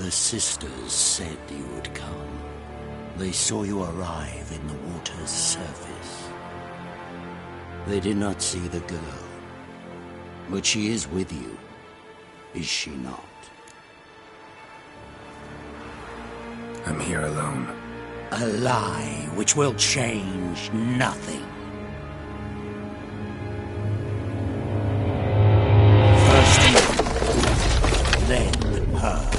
The sisters said you would come. They saw you arrive in the water's surface. They did not see the girl. But she is with you, is she not? I'm here alone. A lie which will change nothing. First you, then her.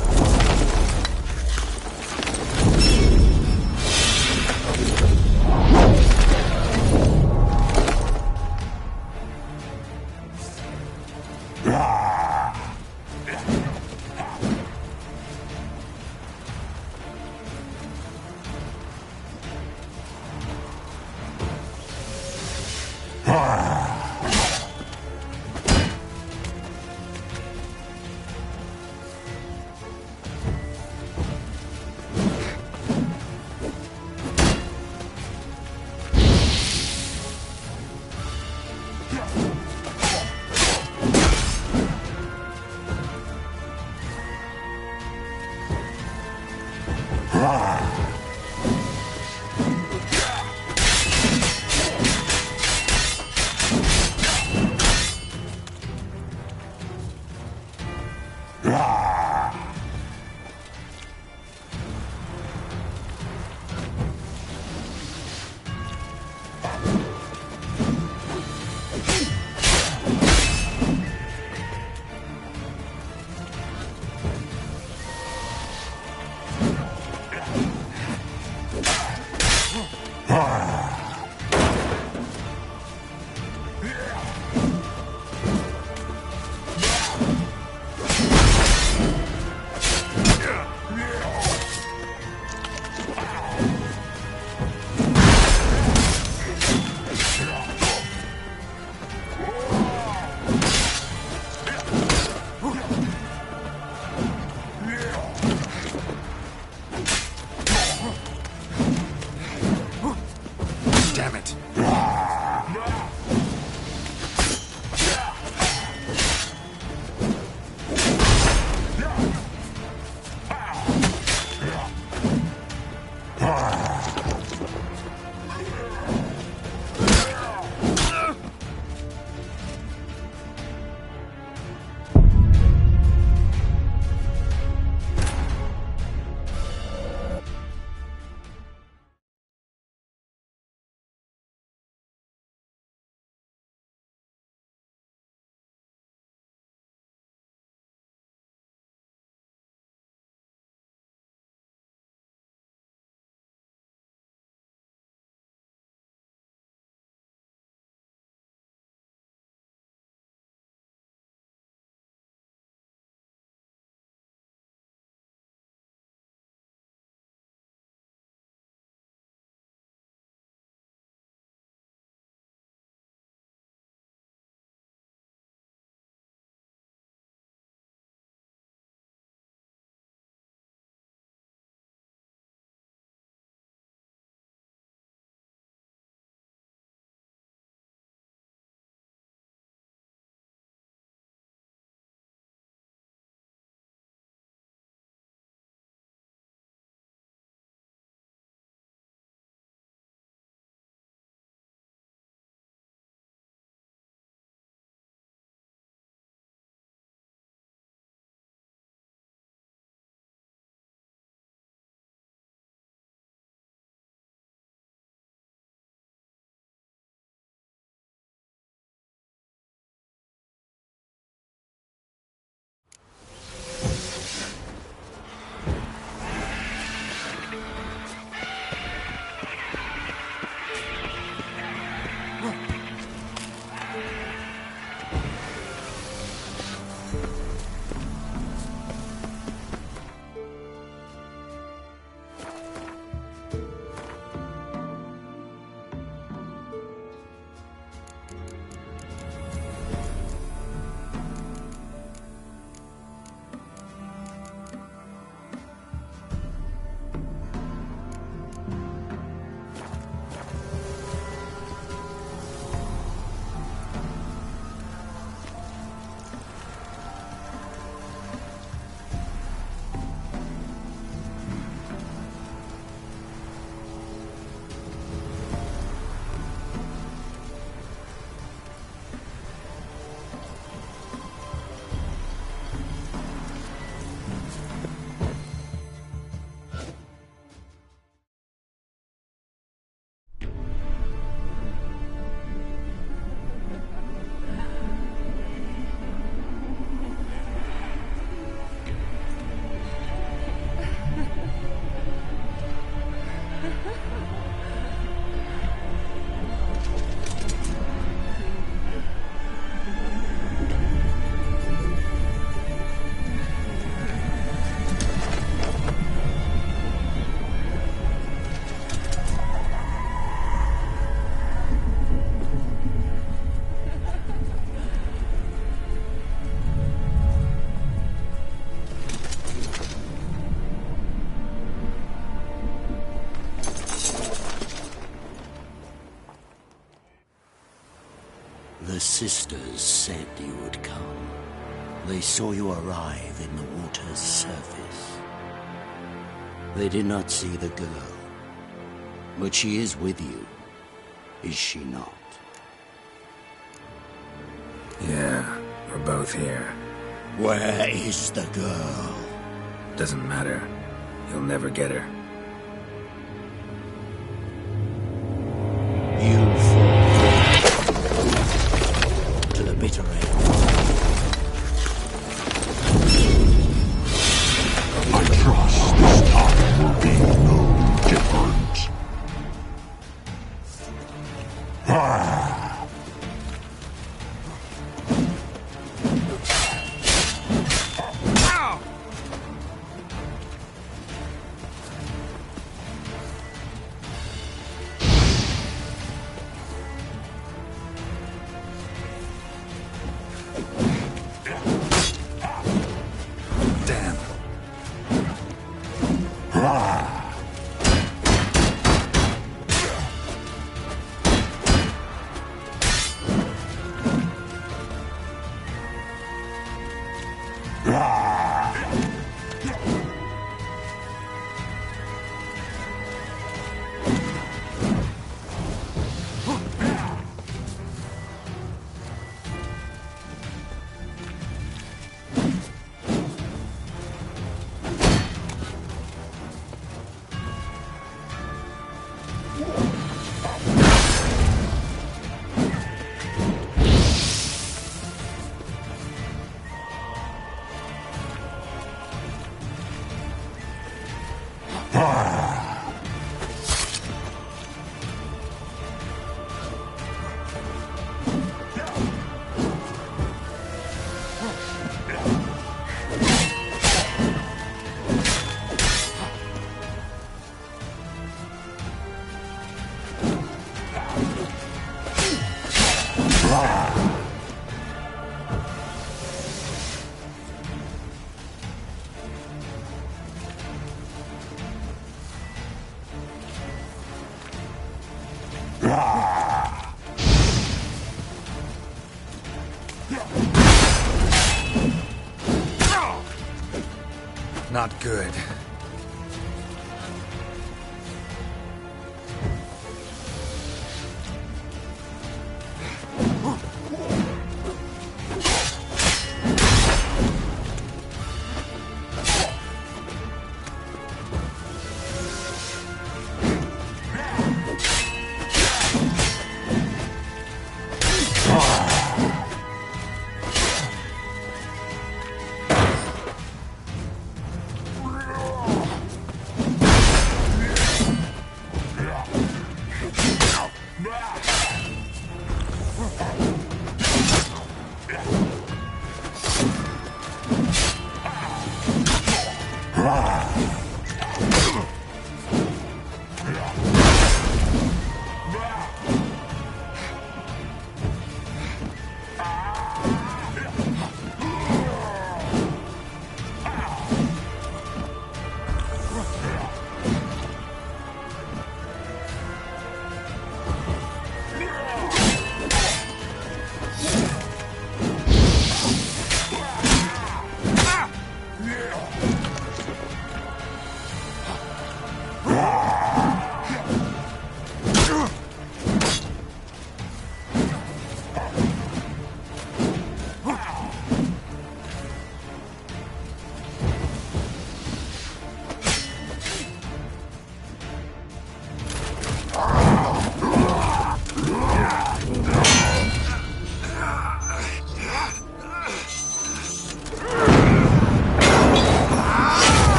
sisters said you would come. They saw you arrive in the water's surface. They did not see the girl, but she is with you, is she not? Yeah, we're both here. Where is the girl? Doesn't matter. You'll never get her. You fall to the bitter end. I trust this time will be no different. Damn. Not good.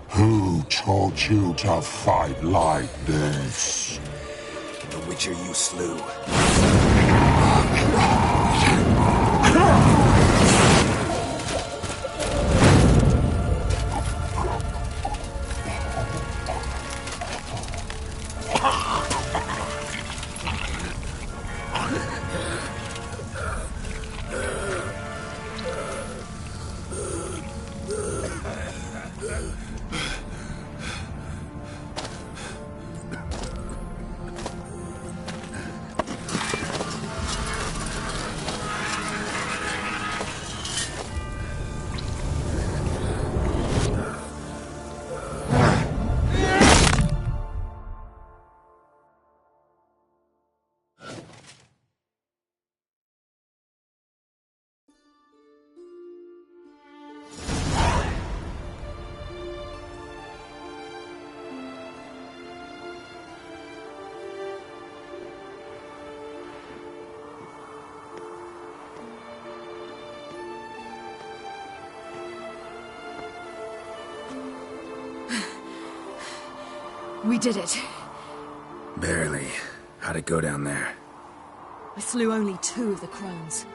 Who taught you to fight like this? The Witcher you slew. We did it. Barely. How'd it go down there? I slew only 2 of the crones.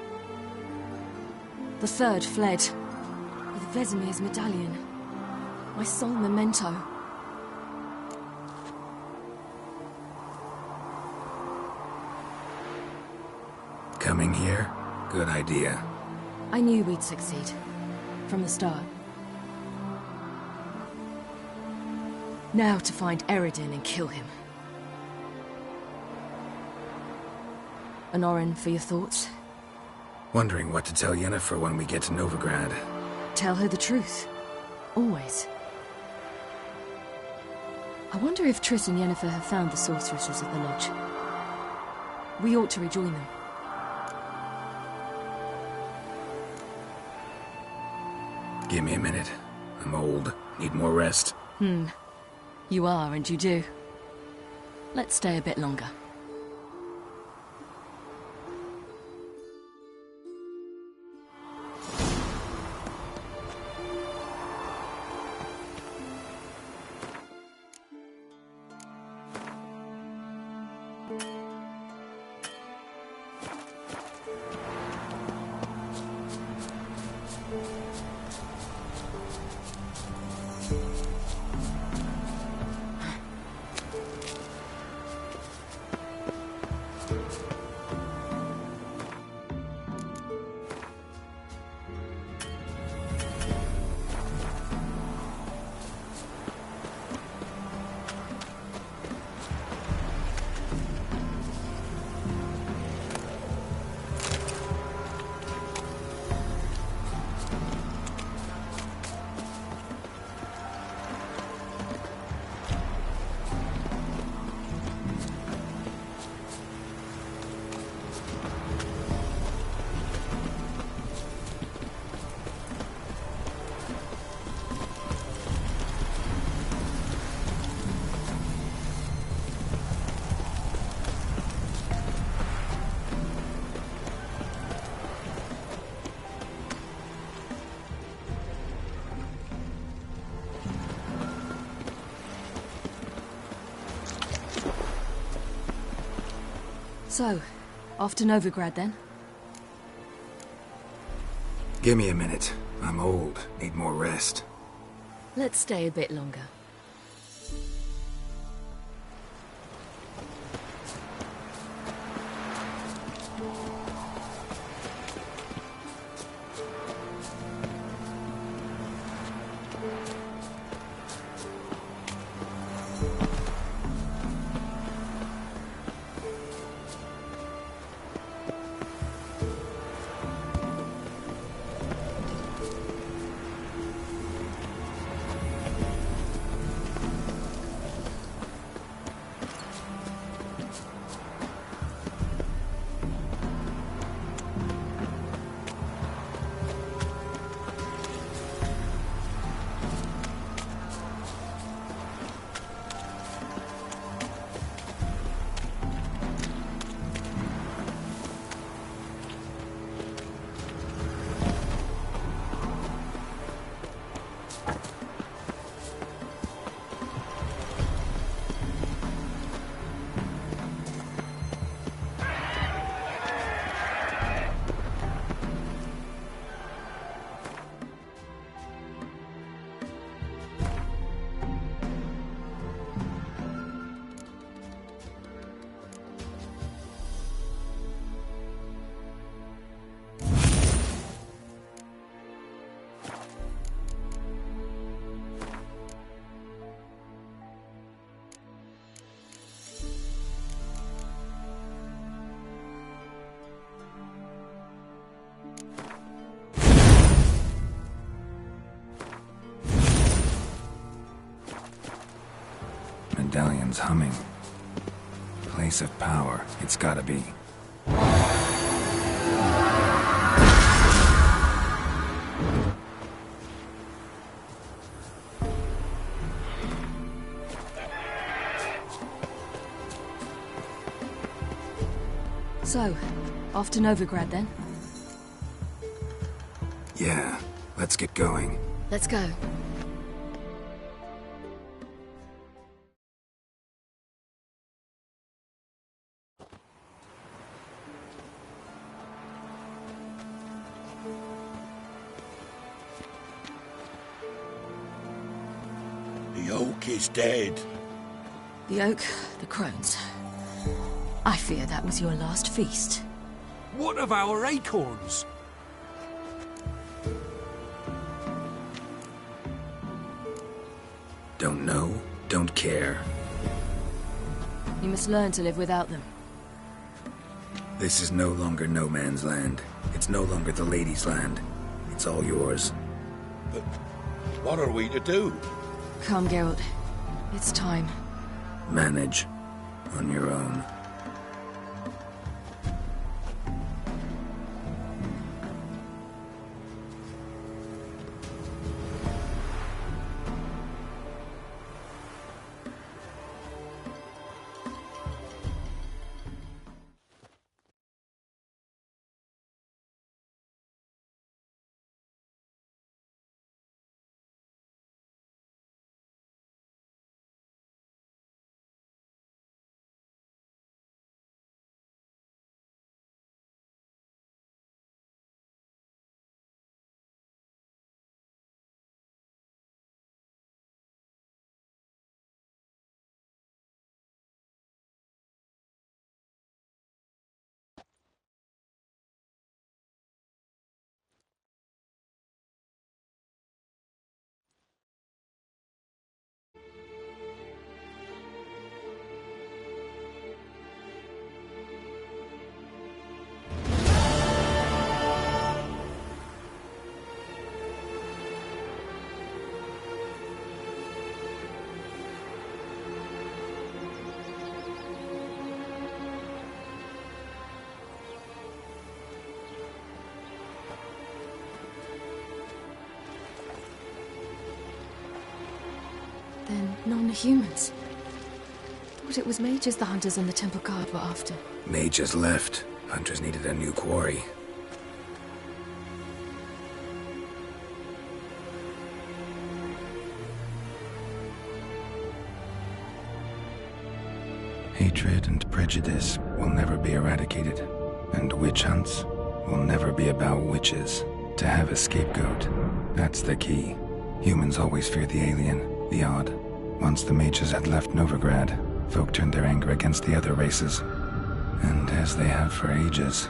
The third fled, with Vesemir's medallion. My sole memento. Coming here? Good idea. I knew we'd succeed. From the start. Now to find Eredin and kill him. Honorin, for your thoughts? Wondering what to tell Yennefer when we get to Novigrad. Tell her the truth. Always. I wonder if Triss and Yennefer have found the sorceresses at the lodge. We ought to rejoin them. Give me a minute. I'm old. Need more rest. You are, and you do. Let's stay a bit longer. So, off to Novigrad then? Give me a minute. I'm old. Need more rest. Let's stay a bit longer. Medallion's humming. Place of power. It's gotta be. So, off to Novigrad then? Yeah, let's get going. Let's go. The oak is dead. The oak, the crones. I fear that was your last feast. What of our acorns? Don't know, don't care. You must learn to live without them. This is no longer no man's land. It's no longer the lady's land. It's all yours. But what are we to do? Come, Geralt. It's time. Manage. On your own. Then non-humans. Thought it was mages the hunters and the temple guard were after. Mages left. Hunters needed a new quarry. Hatred and prejudice will never be eradicated, and witch hunts will never be about witches. To have a scapegoat, that's the key. Humans always fear the alien, the odd. Once the mages had left Novigrad, folk turned their anger against the other races, and as they have for ages,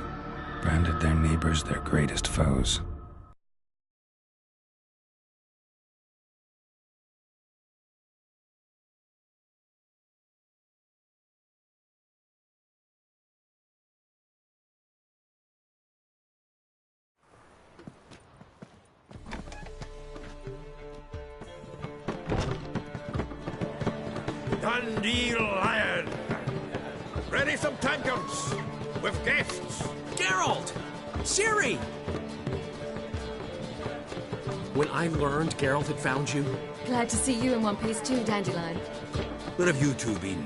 branded their neighbors their greatest foes. Dandelion! Ready some tankards with guests! Geralt! Ciri! When I learned Geralt had found you, Glad to see you in one piece too, Dandelion. Where have you two been?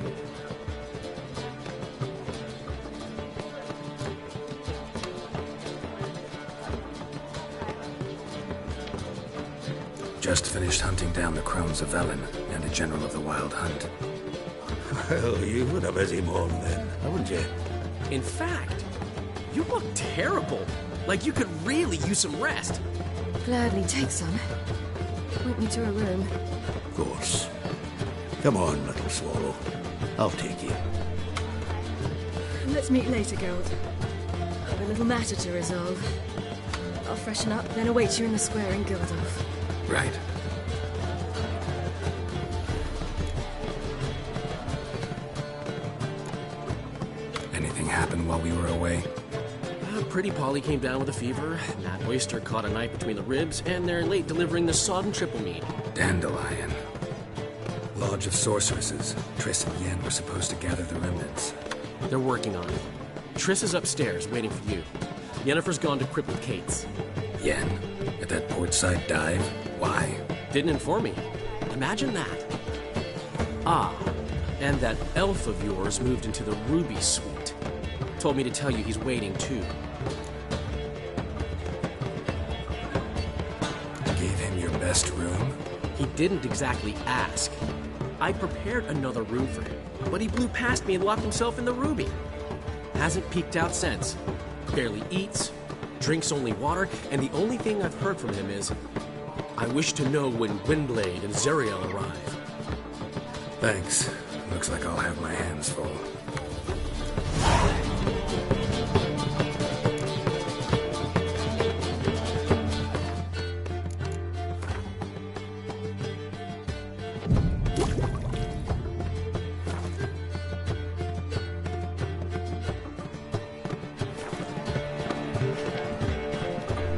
Just finished hunting down the crones of Velen and a general of the Wild Hunt. Well, you've had a busy morning then, haven't you? in fact, you look terrible. Like you could really use some rest. Gladly take some. Point me to a room. Of course. Come on, little swallow. I'll take you. Let's meet later, Geralt. I've a little matter to resolve. I'll freshen up, then await you in the square in Gildorf. Right. Anything happened while we were away? Pretty Polly came down with a fever, Mad Oyster caught a knife between the ribs, and they're late delivering the sodden triple meat. Dandelion. Lodge of Sorceresses. Triss and Yen were supposed to gather the remnants. They're working on it. Triss is upstairs, waiting for you. Yennefer's gone to crippled Kate's. Yen? At that portside dive? Why? Didn't inform me. Imagine that. Ah, and that elf of yours moved into the Ruby Suite. Told me to tell you he's waiting, too. Gave him your best room? He didn't exactly ask. I prepared another room for him, but he blew past me and locked himself in the Ruby. Hasn't peeked out since. Barely eats, drinks only water, and the only thing I've heard from him is, I wish to know when Gwynblade and Zariel arrive. Thanks. Looks like I'll have my hands full.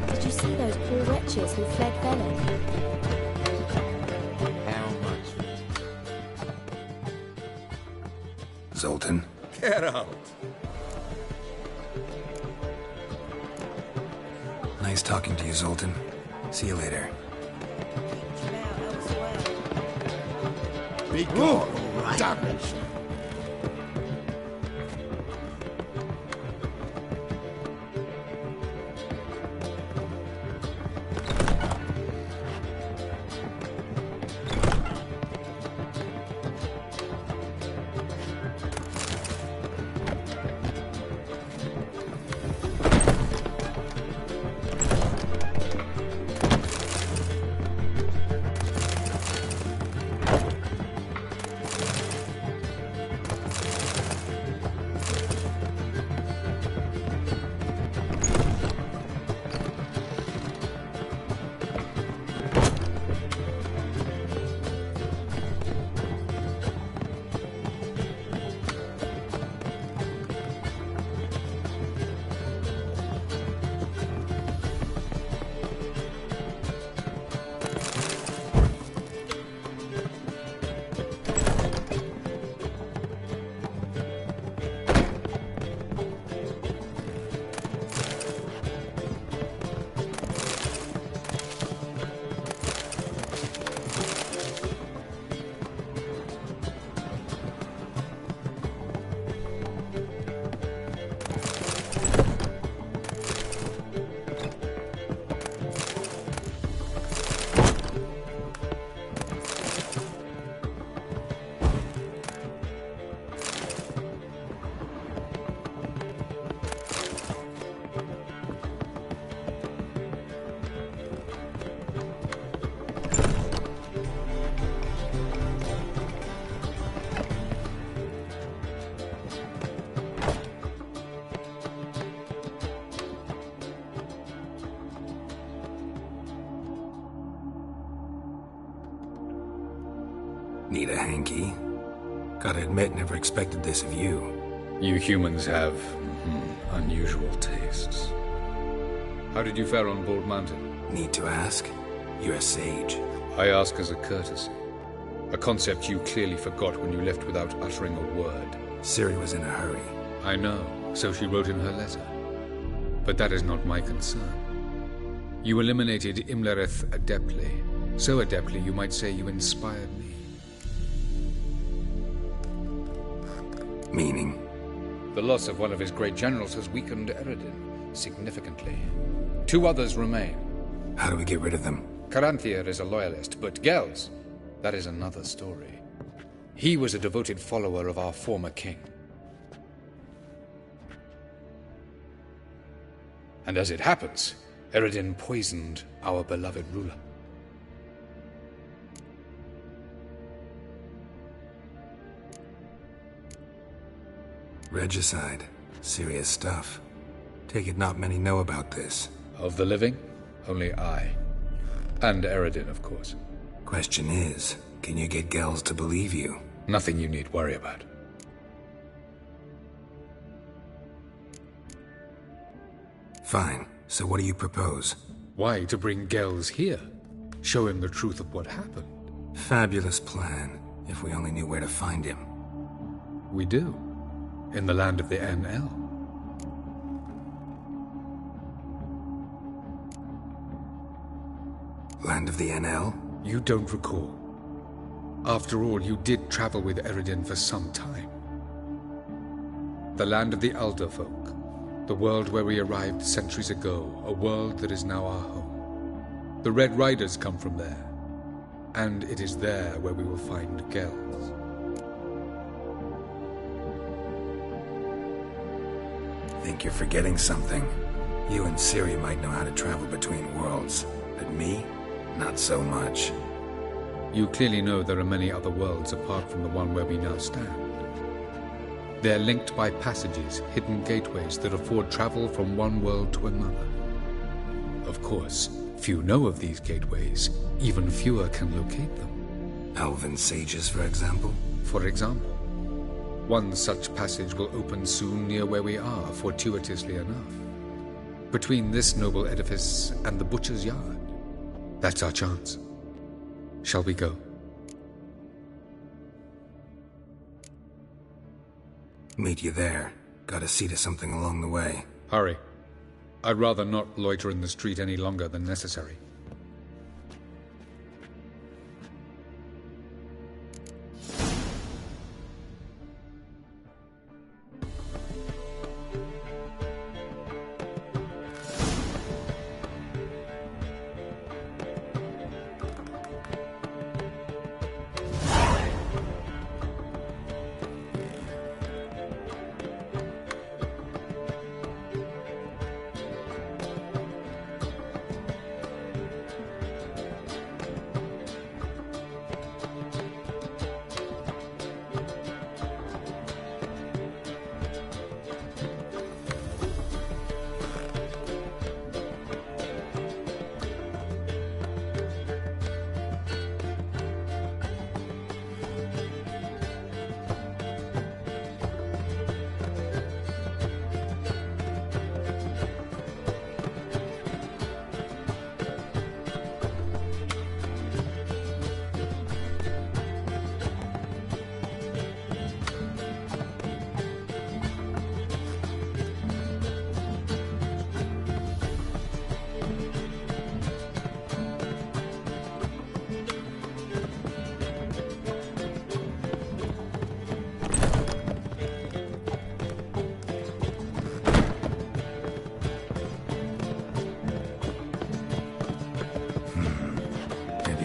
Did you see those poor wretches who fled Velen? How much? Zoltan? Get out! Nice talking to you, Zoltan. See you later. Be gone, all right? Damn it! Need a hanky? Gotta admit, never expected this of you. You humans have unusual tastes. How did you fare on Bald Mountain? Need to ask? You're a sage. I ask as a courtesy. A concept you clearly forgot when you left without uttering a word. Ciri was in a hurry. I know, so she wrote in her letter. But that is not my concern. You eliminated Imlerith adeptly. So adeptly, you might say you inspired me. Meaning? The loss of one of his great generals has weakened Eredin significantly. 2 others remain. How do we get rid of them? Caranthir is a loyalist, but Gels, that is another story. He was a devoted follower of our former king. And as it happens, Eredin poisoned our beloved ruler. Regicide. Serious stuff. Take it not many know about this. Of the living, only I. And Eredin, of course. Question is, can you get Gels to believe you? Nothing you need worry about. Fine. So what do you propose? Why, to bring Gels here? Show him the truth of what happened. Fabulous plan, if we only knew where to find him. We do. In the land of the NL. Land of the NL? You don't recall. After all, you did travel with Eredin for some time. The land of the Alderfolk. The world where we arrived centuries ago. A world that is now our home. The Red Riders come from there. And it is there where we will find Gels. Think you're forgetting something. You and Ciri might know how to travel between worlds, but me? Not so much. You clearly know there are many other worlds apart from the one where we now stand. They're linked by passages, hidden gateways that afford travel from one world to another. Of course, few know of these gateways. Even fewer can locate them. Elven sages, for example? For example. One such passage will open soon near where we are, fortuitously enough. Between this noble edifice and the butcher's yard. That's our chance. Shall we go? Meet you there. Gotta see to something along the way. Hurry. I'd rather not loiter in the street any longer than necessary.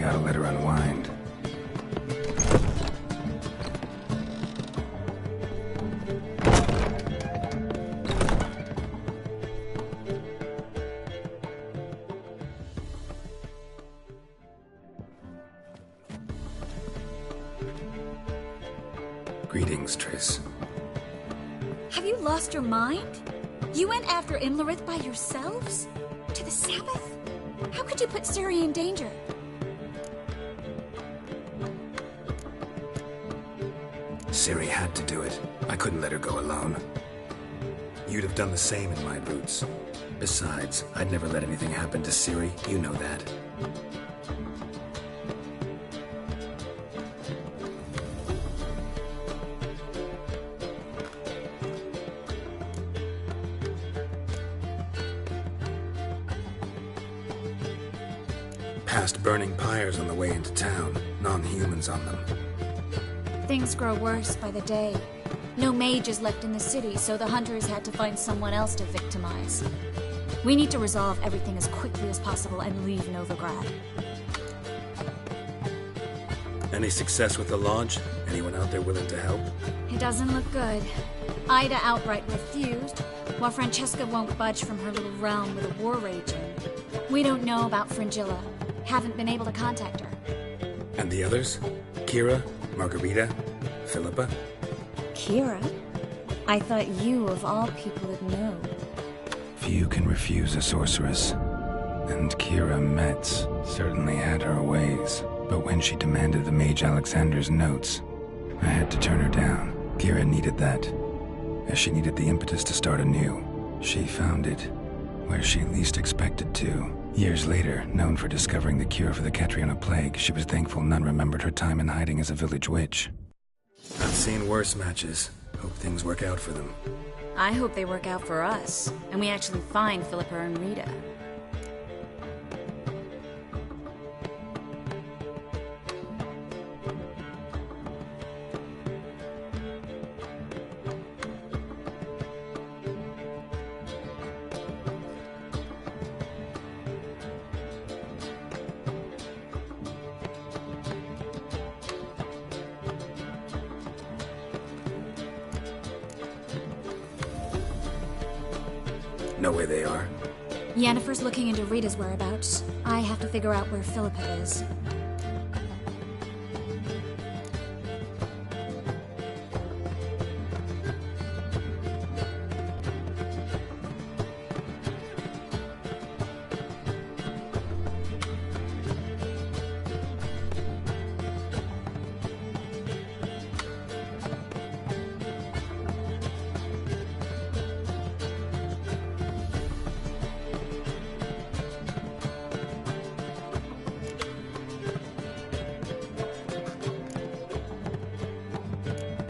Gotta let her unwind. Greetings, Triss. Have you lost your mind? You went after Imlerith by yourselves? To the Sabbath? How could you put Ciri in danger? Ciri had to do it. I couldn't let her go alone. You'd have done the same in my boots. Besides, I'd never let anything happen to Ciri. You know that. Past burning pyres on the way into town. Non-humans on them. Things grow worse by the day. No mages left in the city, so the hunters had to find someone else to victimize. We need to resolve everything as quickly as possible and leave Novigrad. Any success with the launch? Anyone out there willing to help? It doesn't look good. Ida outright refused, while Francesca won't budge from her little realm with a war raging. We don't know about Fringilla. Haven't been able to contact her. And the others? Kira? Margarita? Philippa? Kira? I thought you, of all people, would know. Few can refuse a sorceress. And Kira Metz certainly had her ways. But when she demanded the Mage Alexander's notes, I had to turn her down. Kira needed that, as she needed the impetus to start anew. She found it where she least expected to. Years later, known for discovering the cure for the Catriona plague, she was thankful none remembered her time in hiding as a village witch. I've seen worse matches. Hope things work out for them. I hope they work out for us, and we actually find Philippa and Rita. Know where they are? Yennefer's looking into Rita's whereabouts. I have to figure out where Philippa is.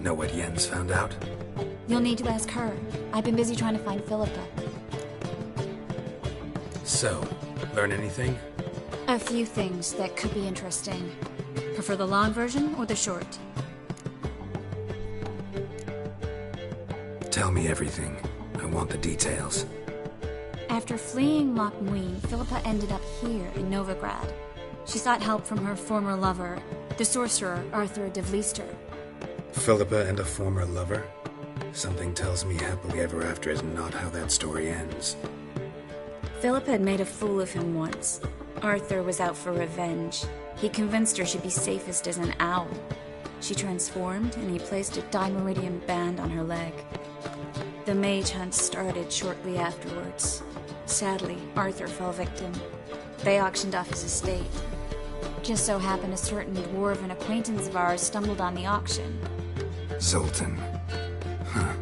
Know what Jens found out? You'll need to ask her. I've been busy trying to find Philippa. So, learn anything? A few things that could be interesting. Prefer the long version or the short? Tell me everything. I want the details. After fleeing Loch Muin, Philippa ended up here in Novigrad. She sought help from her former lover, the sorcerer Arthur de Vlister. Philippa and a former lover? Something tells me happily ever after is not how that story ends. Philippa had made a fool of him once. Arthur was out for revenge. He convinced her she'd be safest as an owl. She transformed, and he placed a Dimeridium band on her leg. The mage hunt started shortly afterwards. Sadly, Arthur fell victim. They auctioned off his estate. Just so happened a certain dwarven acquaintance of ours stumbled on the auction. Zoltan. Huh.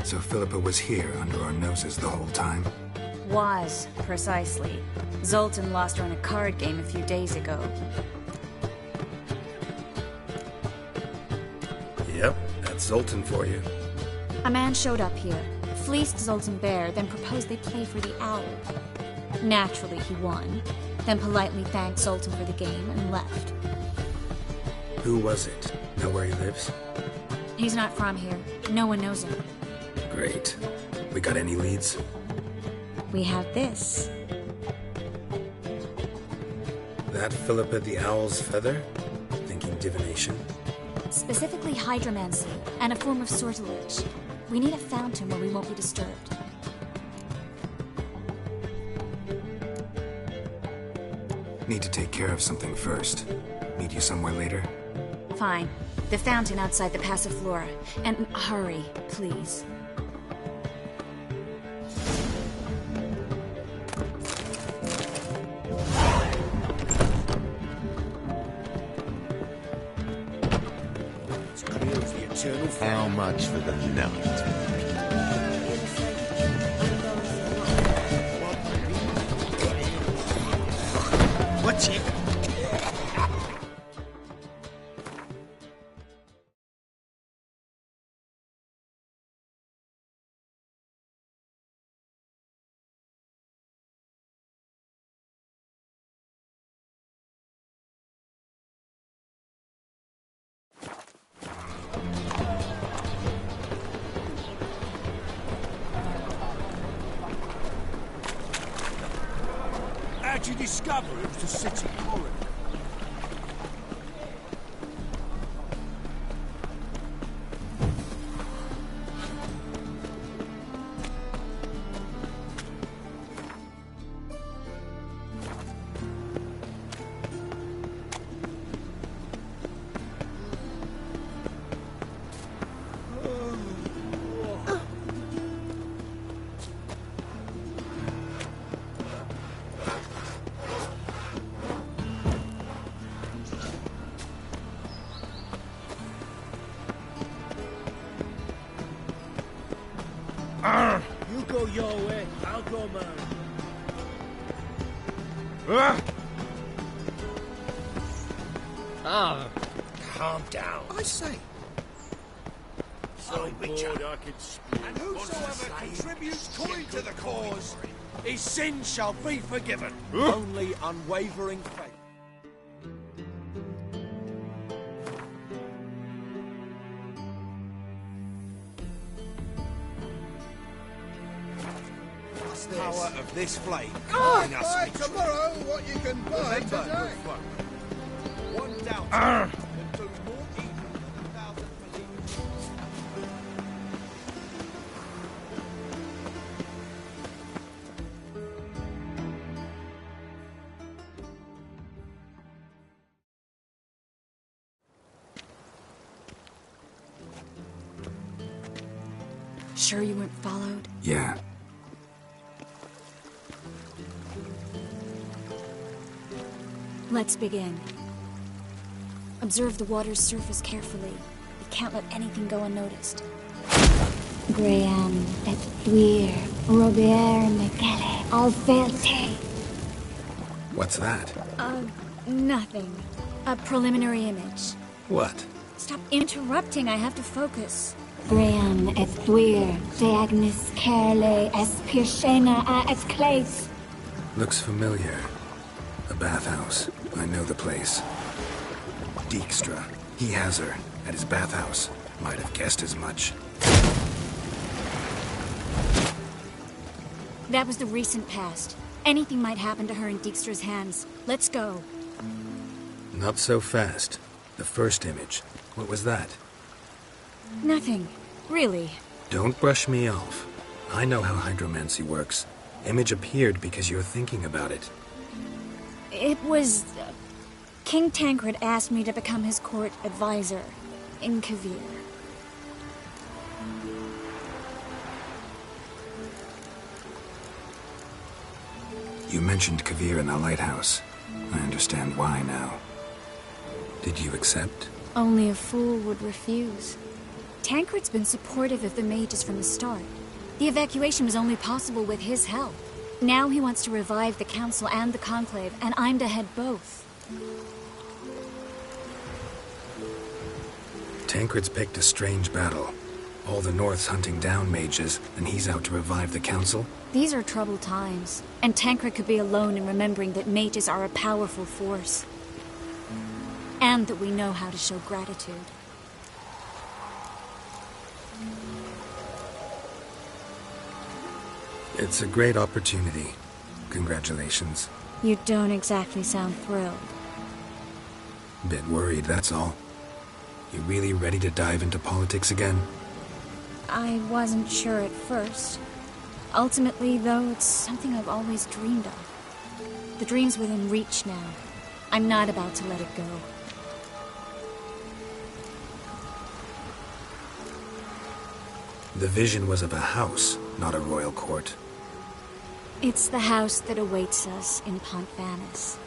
So Philippa was here under our noses the whole time? Was, precisely. Zoltan lost her in a card game a few days ago. Yep, that's Zoltan for you. A man showed up here, fleeced Zoltan bare, then proposed they play for the owl. Naturally, he won, then politely thanked Zoltan for the game and left. Who was it? Know where he lives? He's not from here. No one knows him. Great. We got any leads? We have this. That Philippa the Owl's feather? Thinking divination? Specifically hydromancy, and a form of sortilege. We need a fountain where we won't be disturbed. Need to take care of something first. Meet you somewhere later? Fine. The fountain outside the Passiflora. And hurry, please. How much for the night? What's it? How'd you discover it was the city corridor? You go your way, I'll go mine. Calm down. I say. So bored I could split. And whosoever contributes coin to the cause, his sins shall be forgiven. Only unwavering faith. Power of this flame. Buy tomorrow what you can buy today. One down can do more evil than 1,000 believers. Sure you weren't followed? Yeah. Let's begin. Observe the water's surface carefully. We can't let anything go unnoticed. Graham, et fuir, Robert Micale, Alfelte. What's that? Nothing. A preliminary image. What? Stop interrupting, I have to focus. Graham es thuir, de agnes carle es pirshena a es clays. Looks familiar. A bathhouse. I know the place. Dijkstra. He has her. At his bathhouse. Might have guessed as much. That was the recent past. Anything might happen to her in Dijkstra's hands. Let's go. Not so fast. The first image. What was that? Nothing. Really. Don't brush me off. I know how hydromancy works. Image appeared because you're thinking about it. It was... King Tancred asked me to become his court advisor in Kovir. You mentioned Kovir in the lighthouse. I understand why now. Did you accept? Only a fool would refuse. Tancred's been supportive of the mages from the start. The evacuation was only possible with his help. Now he wants to revive the Council and the Conclave, and I'm to head both. Tancred's picked a strange battle. All the North's hunting down mages, and he's out to revive the Council? These are troubled times, and Tancred could be alone in remembering that mages are a powerful force. And that we know how to show gratitude. It's a great opportunity. Congratulations. You don't exactly sound thrilled. Bit worried, that's all. You really ready to dive into politics again? I wasn't sure at first. Ultimately, though, it's something I've always dreamed of. The dream's within reach now. I'm not about to let it go. The vision was of a house, not a royal court. It's the house that awaits us in Pont Vanis.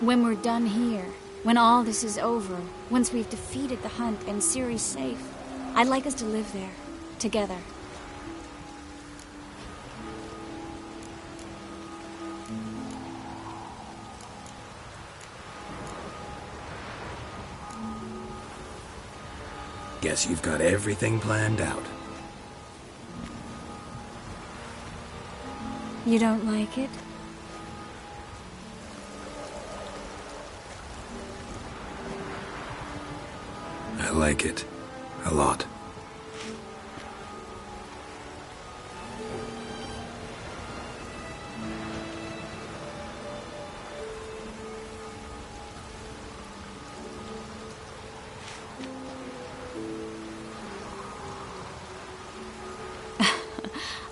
When we're done here, when all this is over, once we've defeated the hunt and Ciri's safe, I'd like us to live there, together. Guess you've got everything planned out. You don't like it? I like it. A lot.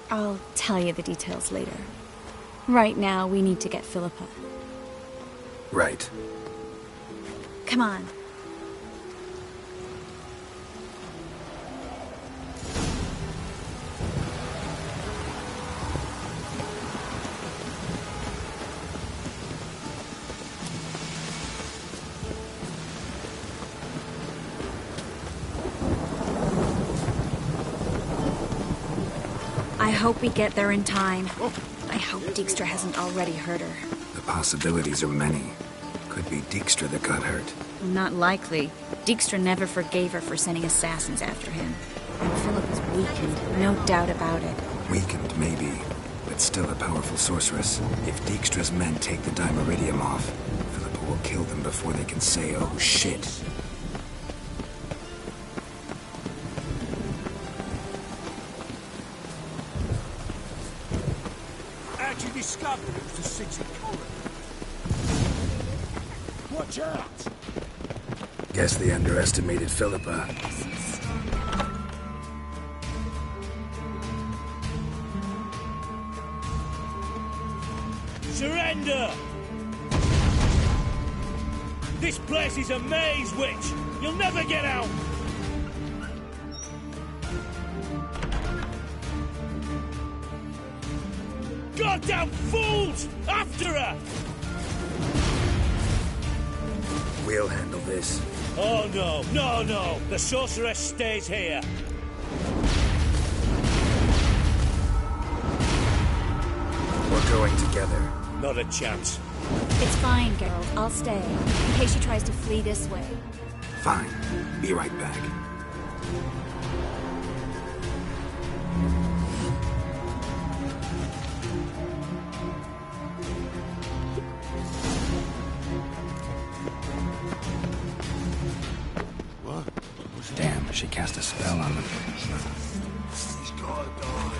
I'll tell you the details later. Right now, we need to get Philippa. Right. Come on. I hope we get there in time. I hope Dijkstra hasn't already hurt her. The possibilities are many. Could be Dijkstra that got hurt. Not likely. Dijkstra never forgave her for sending assassins after him. And Philip was weakened, no doubt about it. Weakened, maybe, but still a powerful sorceress. If Dijkstra's men take the Dimeridium off, Philippa will kill them before they can say, oh shit. How'd you discover it was the city coroner? Watch out! Guess they underestimated Philippa. Surrender! This place is a maze, witch! You'll never get out! Goddamn fools! After her! We'll handle this. Oh no, no, no! The sorceress stays here! We're going together. Not a chance. It's fine, Geralt. I'll stay, in case she tries to flee this way. Fine. Be right back. What? Damn, she cast a spell on them. He's gotta die.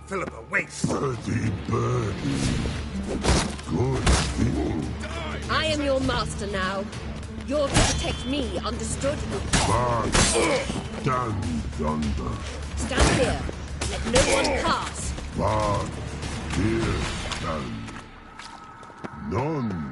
Philippa, wait! Birdie, birdie. Good thing. I am your master now. You're to protect me, understood? Bad. Stand yonder. Stand here. Let no one pass. Bad. Here stand. None.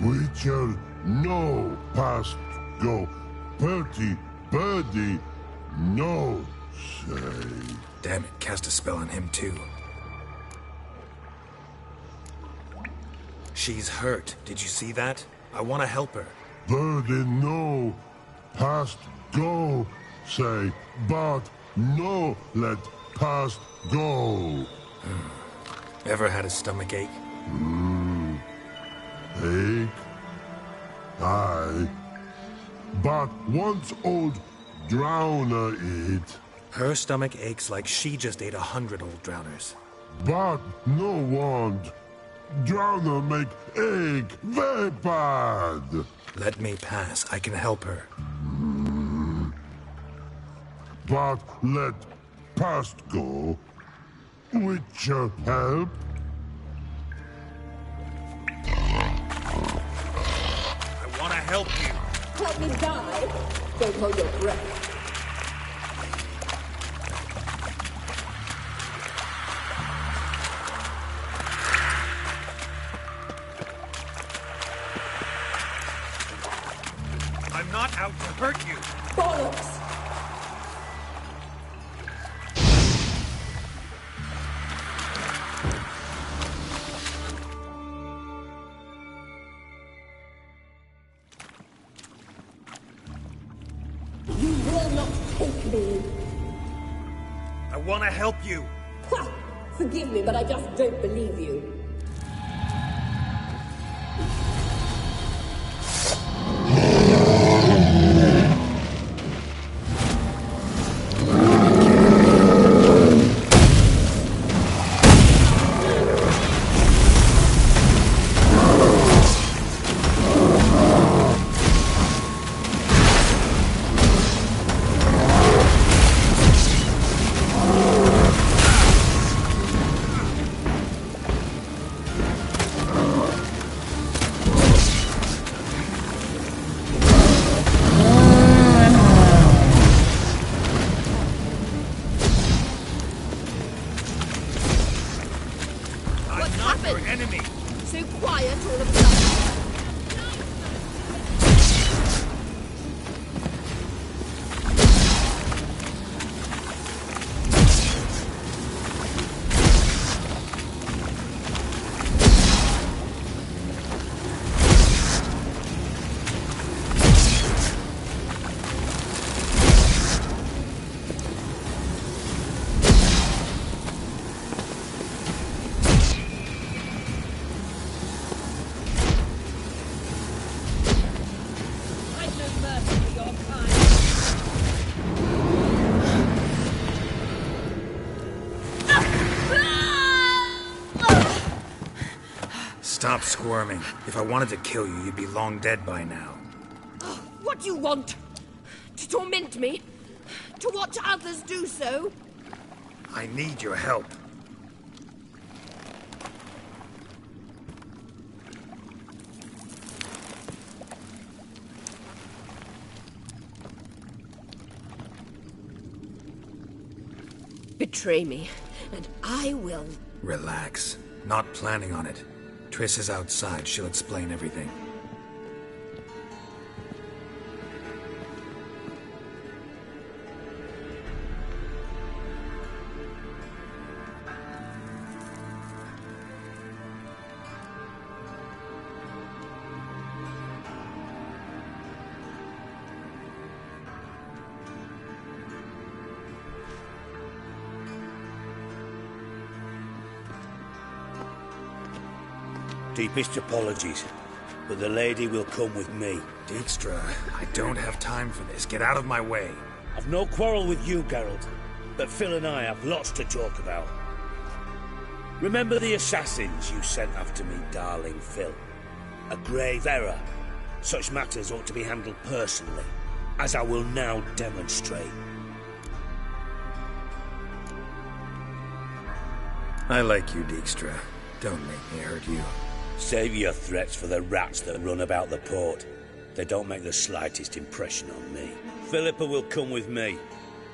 Witcher, no past go. Bertie, birdie, no say. Damn it, cast a spell on him too. She's hurt. Did you see that? I want to help her. Birdie, no past go say, but no let past go. Ever had a stomach ache? Ache? Aye. But once old drowner eat. Her stomach aches like she just ate 100 old drowners. But no want. Drowner make ache very bad. Let me pass. I can help her. But let past go. Witcher help. I want to help you. Help me die. Don't hold your breath. I'm not out to hurt you. Bollocks! You will not take me. I want to help you. Ha! Forgive me, but I just don't believe you. So quiet all of a sudden. Stop squirming. If I wanted to kill you, you'd be long dead by now. What do you want? To torment me? To watch others do so? I need your help. Betray me, and I will... Relax. Not planning on it. Triss is outside. She'll explain everything. Deepest apologies, but the lady will come with me. Dijkstra, I don't have time for this. Get out of my way. I've no quarrel with you, Geralt, but Phil and I have lots to talk about. Remember the assassins you sent after me, darling Phil? A grave error. Such matters ought to be handled personally, as I will now demonstrate. I like you, Dijkstra. Don't make me hurt you. Save your threats for the rats that run about the port. They don't make the slightest impression on me. Philippa will come with me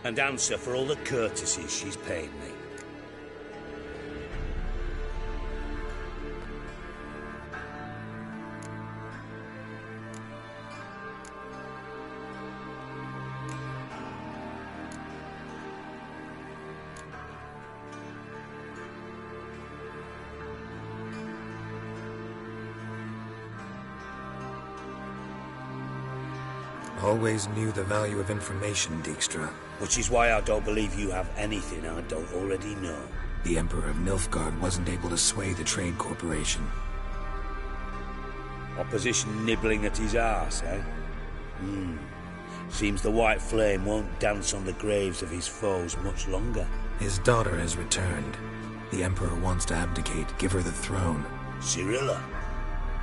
and answer for all the courtesies she's paid me. Always knew the value of information, Dijkstra. Which is why I don't believe you have anything I don't already know. The Emperor of Nilfgaard wasn't able to sway the Trade Corporation. Opposition nibbling at his arse, eh? Seems the White Flame won't dance on the graves of his foes much longer. His daughter has returned. The Emperor wants to abdicate, give her the throne. Cirilla?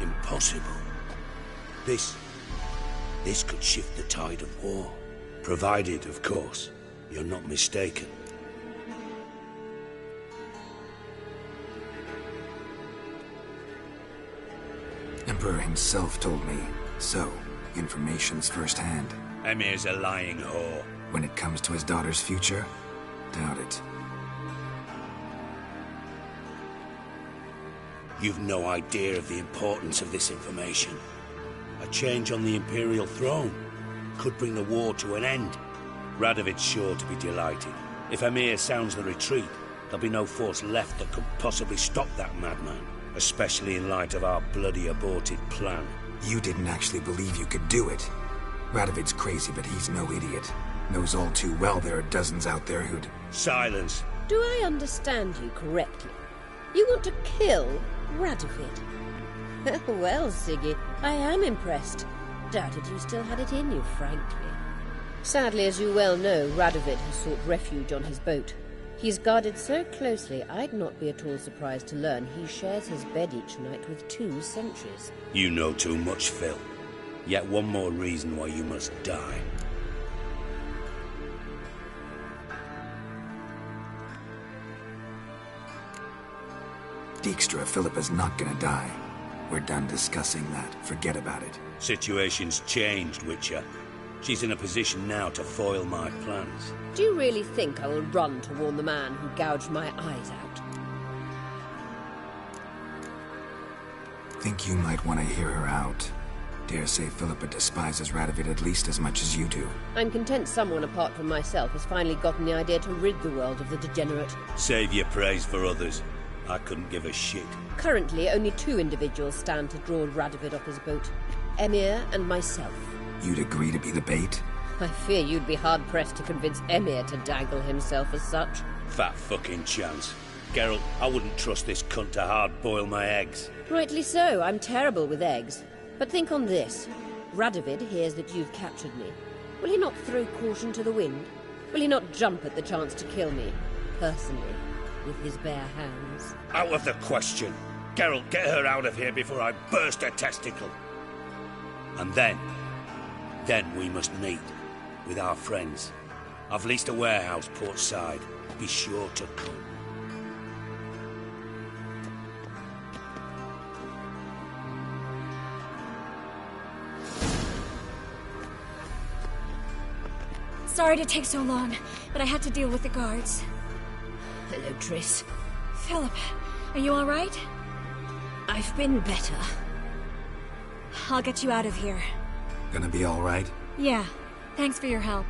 Impossible. This could shift the tide of war. Provided, of course, you're not mistaken. Emperor himself told me. So, information's firsthand. Emir's a lying whore. When it comes to his daughter's future, doubt it. You've no idea of the importance of this information. A change on the Imperial throne could bring the war to an end. Radovid's sure to be delighted. If Emir sounds the retreat, there'll be no force left that could possibly stop that madman, especially in light of our bloody aborted plan. You didn't actually believe you could do it. Radovid's crazy, but he's no idiot. Knows all too well there are dozens out there who'd... Silence! Do I understand you correctly? You want to kill Radovid? Well, Siggy, I am impressed. Doubted you still had it in you, frankly. Sadly, as you well know, Radovid has sought refuge on his boat. He's guarded so closely, I'd not be at all surprised to learn he shares his bed each night with 2 sentries. You know too much, Phil. Yet one more reason why you must die. Dijkstra, Philippa's not gonna die. We're done discussing that. Forget about it. Situation's changed, Witcher. She's in a position now to foil my plans. Do you really think I will run to warn the man who gouged my eyes out? Think you might want to hear her out. Dare say Philippa despises Radovid at least as much as you do. I'm content someone apart from myself has finally gotten the idea to rid the world of the degenerate. Save your praise for others. I couldn't give a shit. Currently, only 2 individuals stand to draw Radovid off his boat. Emir and myself. You'd agree to be the bait? I fear you'd be hard-pressed to convince Emir to dangle himself as such. Fat fucking chance. Geralt, I wouldn't trust this cunt to hard-boil my eggs. Rightly so. I'm terrible with eggs. But think on this. Radovid hears that you've captured me. Will he not throw caution to the wind? Will he not jump at the chance to kill me, personally, with his bare hands? Out of the question. Geralt, get her out of here before I burst her testicle. And then we must meet with our friends. I've leased a warehouse port side. Be sure to come. Sorry to take so long, but I had to deal with the guards. Hello, Triss. Philip, are you all right? I've been better. I'll get you out of here. Gonna be all right? Yeah. Thanks for your help.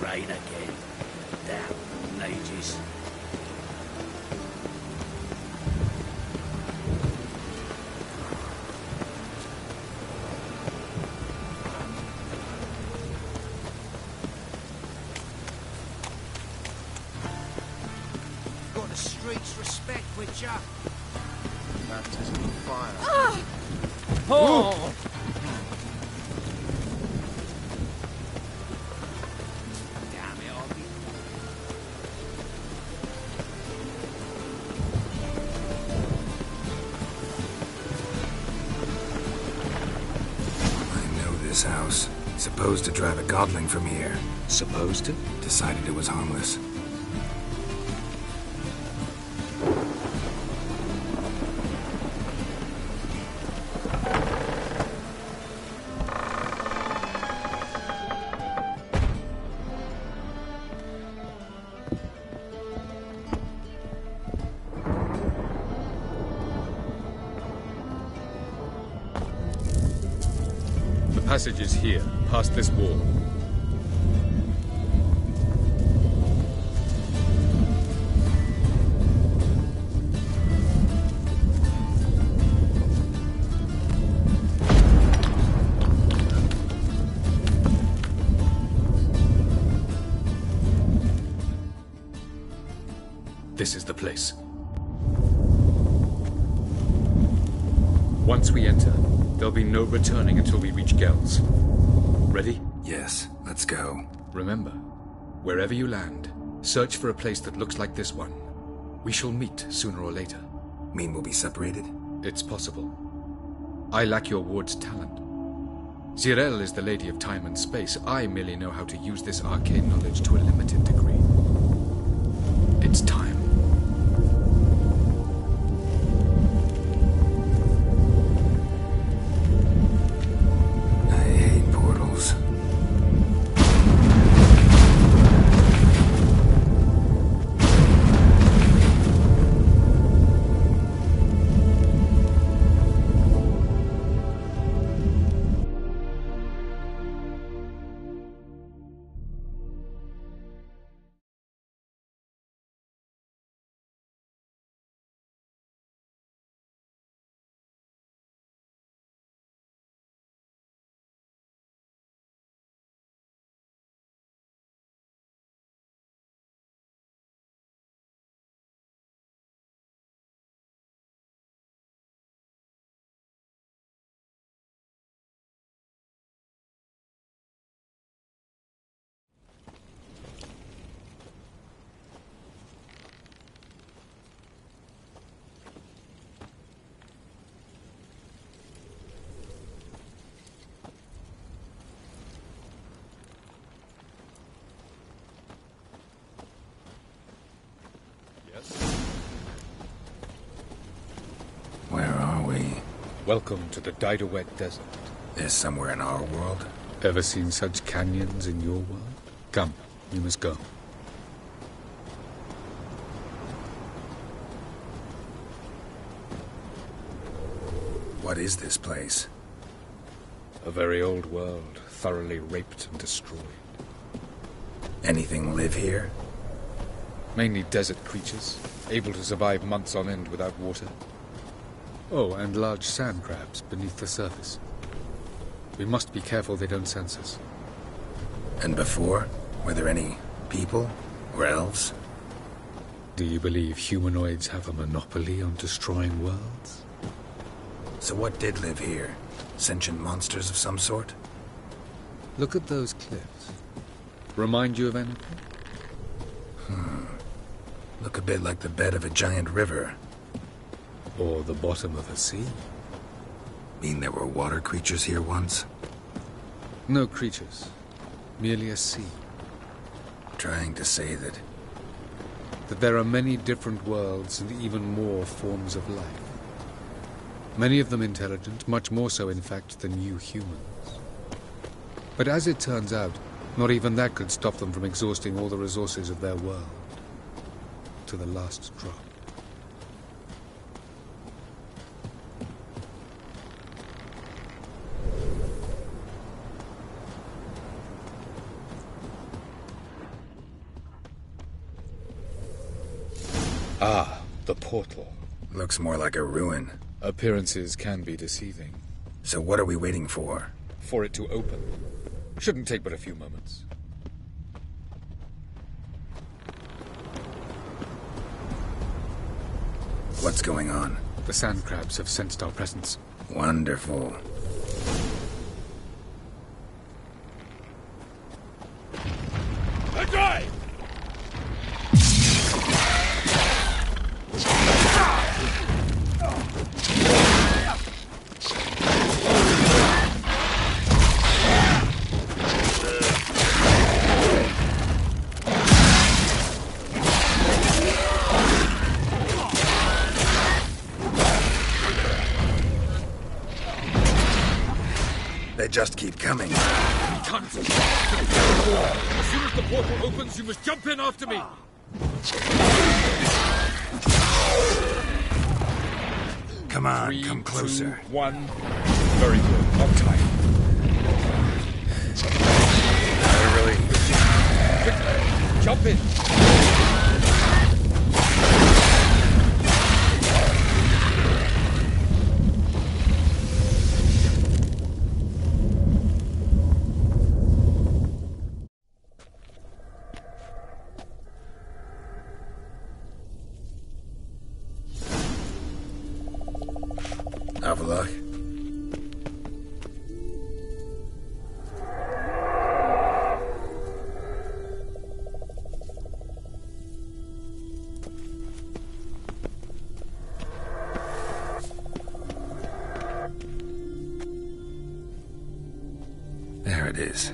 Rain again. Damn mages. Got the streets respect with ya. Baptism of fire. Oh! Damn it, I'll be... I know this house. Supposed to drive a godling from here. Supposed to? Decided it was harmless. The passage is here, past this wall. This is the place. Once we enter, there'll be no returning until we reach Gel's. Ready? Yes, let's go. Remember, wherever you land, search for a place that looks like this one. We shall meet sooner or later. Mean we'll be separated? It's possible. I lack your ward's talent. Zirel is the lady of time and space. I merely know how to use this arcane knowledge to a limited degree. It's time. Welcome to the Daidaret Desert. This somewhere in our world? Ever seen such canyons in your world? Come, you must go. What is this place? A very old world, thoroughly raped and destroyed. Anything live here? Mainly desert creatures, able to survive months on end without water. Oh, and large sand crabs beneath the surface. We must be careful they don't sense us. And before? Were there any people? Or elves? Do you believe humanoids have a monopoly on destroying worlds? So what did live here? Sentient monsters of some sort? Look at those cliffs. Remind you of anything? Look a bit like the bed of a giant river. Or the bottom of a sea. Mean there were water creatures here once? No creatures. Merely a sea. Trying to say that there are many different worlds and even more forms of life. Many of them intelligent, much more so in fact than you humans. But as it turns out, not even that could stop them from exhausting all the resources of their world. To the last drop. Ah, the portal. Looks more like a ruin. Appearances can be deceiving. So what are we waiting for? For it to open. Shouldn't take but a few moments. What's going on? The sand crabs have sensed our presence. Wonderful. Drive! They just keep coming. Tons of as soon as the portal opens, you must jump in after me. Come on, 3, come closer. 2, 1. Very good. On time. Really? Quick, jump in. Avallac'h. There it is.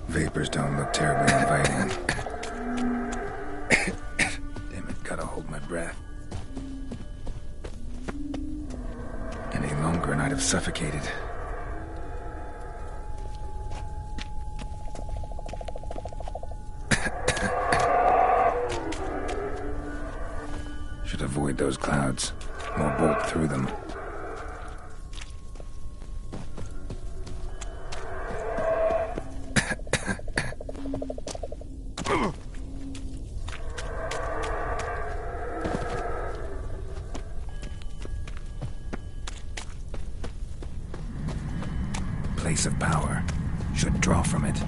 Vapors don't look terribly inviting. Damn it, gotta hold my breath. Any longer and I'd have suffocated. Should avoid those clouds, or bolt through them. Place of power. Should draw from it.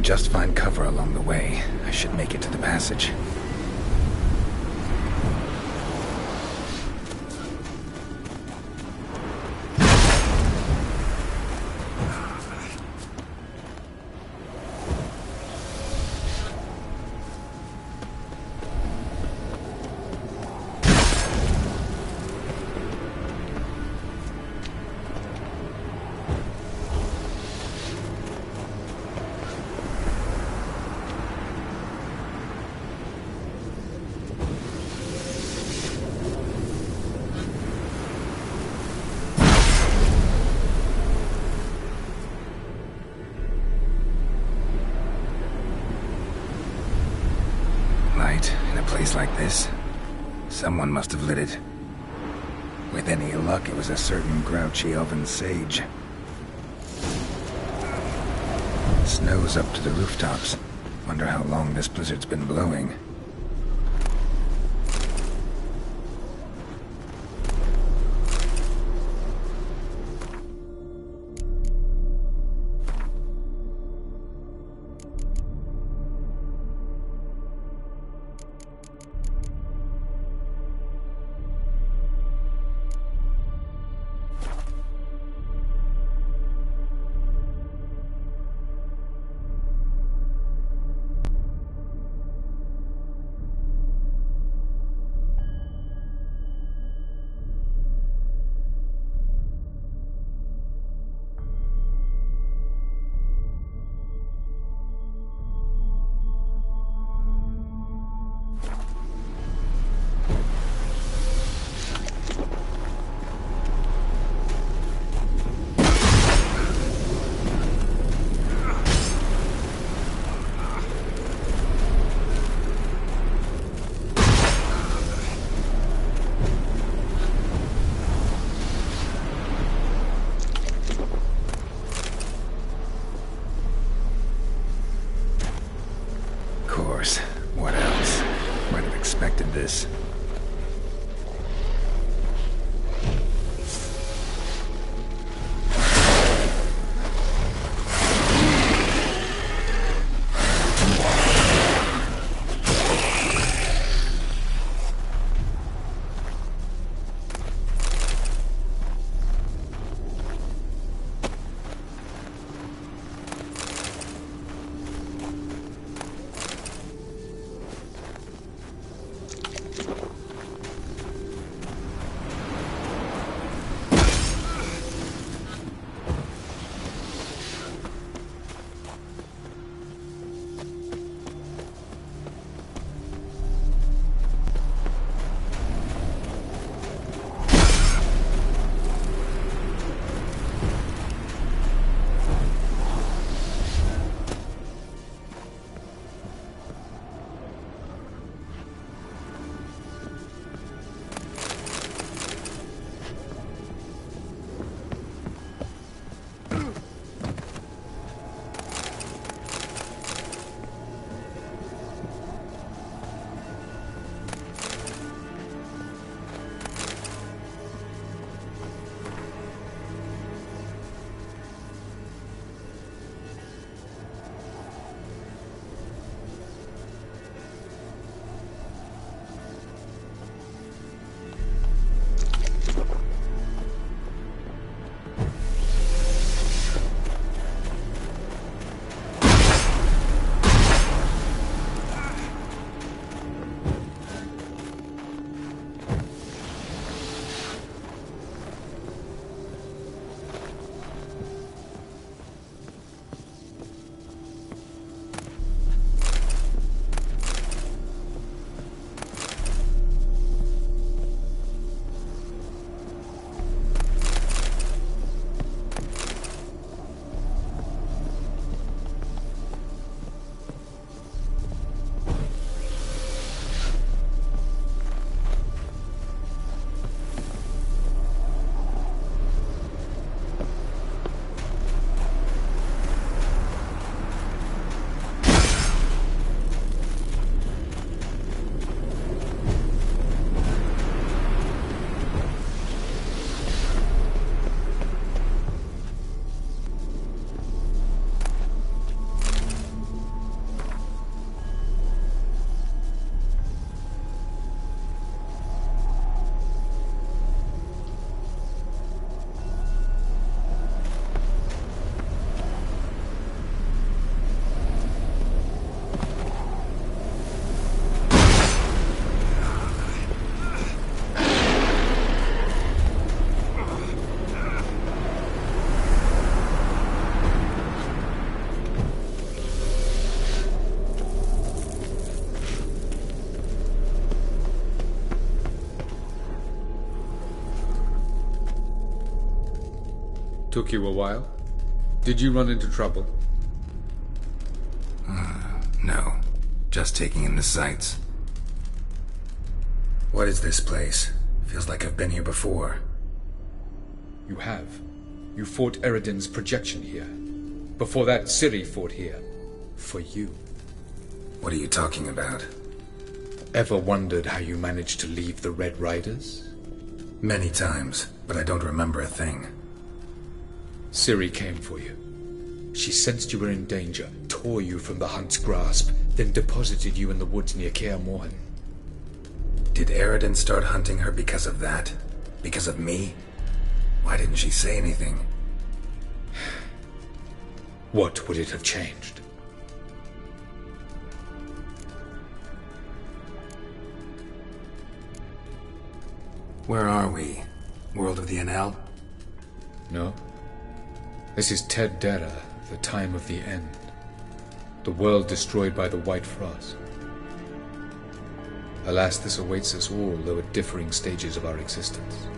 just find cover along the way, I should make it to the passage. In a place like this, someone must have lit it. With any luck, it was a certain grouchy elven sage. Snow's up to the rooftops. Wonder how long this blizzard's been blowing. What else? Might have expected this. Took you a while? Did you run into trouble? No. Just taking in the sights. What is this place? Feels like I've been here before. You have. You fought Eredin's projection here. Before that, Ciri fought here. For you. What are you talking about? Ever wondered how you managed to leave the Red Riders? Many times, but I don't remember a thing. Ciri came for you. She sensed you were in danger, tore you from the Hunt's grasp, then deposited you in the woods near Kaer Morhen. Did Eredin start hunting her because of that? Because of me? Why didn't she say anything? What would it have changed? Where are we? World of the Enel? No. This is Ted Dera, the time of the end. The world destroyed by the White Frost. Alas, this awaits us all, though at differing stages of our existence.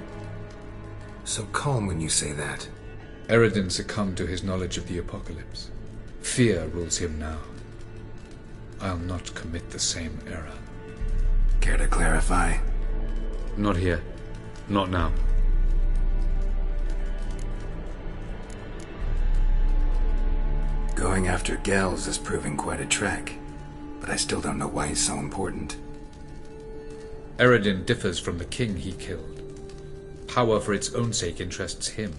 So calm when you say that. Eredin succumbed to his knowledge of the apocalypse. Fear rules him now. I'll not commit the same error. Care to clarify? Not here. Not now. Going after Gels is proving quite a trek, but I still don't know why he's so important. Eredin differs from the king he killed. Power for its own sake interests him.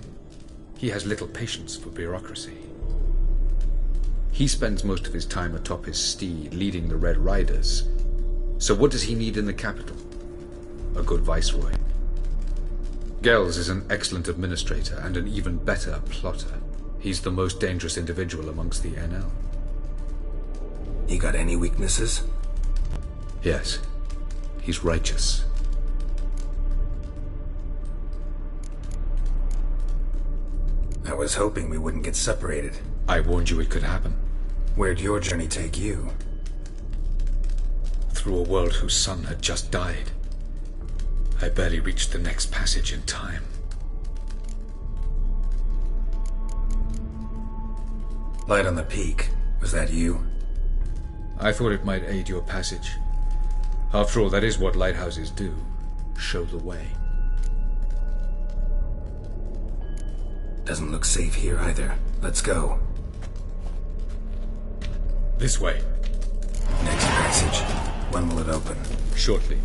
He has little patience for bureaucracy. He spends most of his time atop his steed, leading the Red Riders. So what does he need in the capital? A good viceroy. Gels is an excellent administrator and an even better plotter. He's the most dangerous individual amongst the Enel. He got any weaknesses? Yes. He's righteous. I was hoping we wouldn't get separated. I warned you it could happen. Where'd your journey take you? Through a world whose son had just died. I barely reached the next passage in time. Light on the peak. Was that you? I thought it might aid your passage. After all, that is what lighthouses do. Show the way. Doesn't look safe here either. Let's go. This way. Next passage. When will it open? Shortly.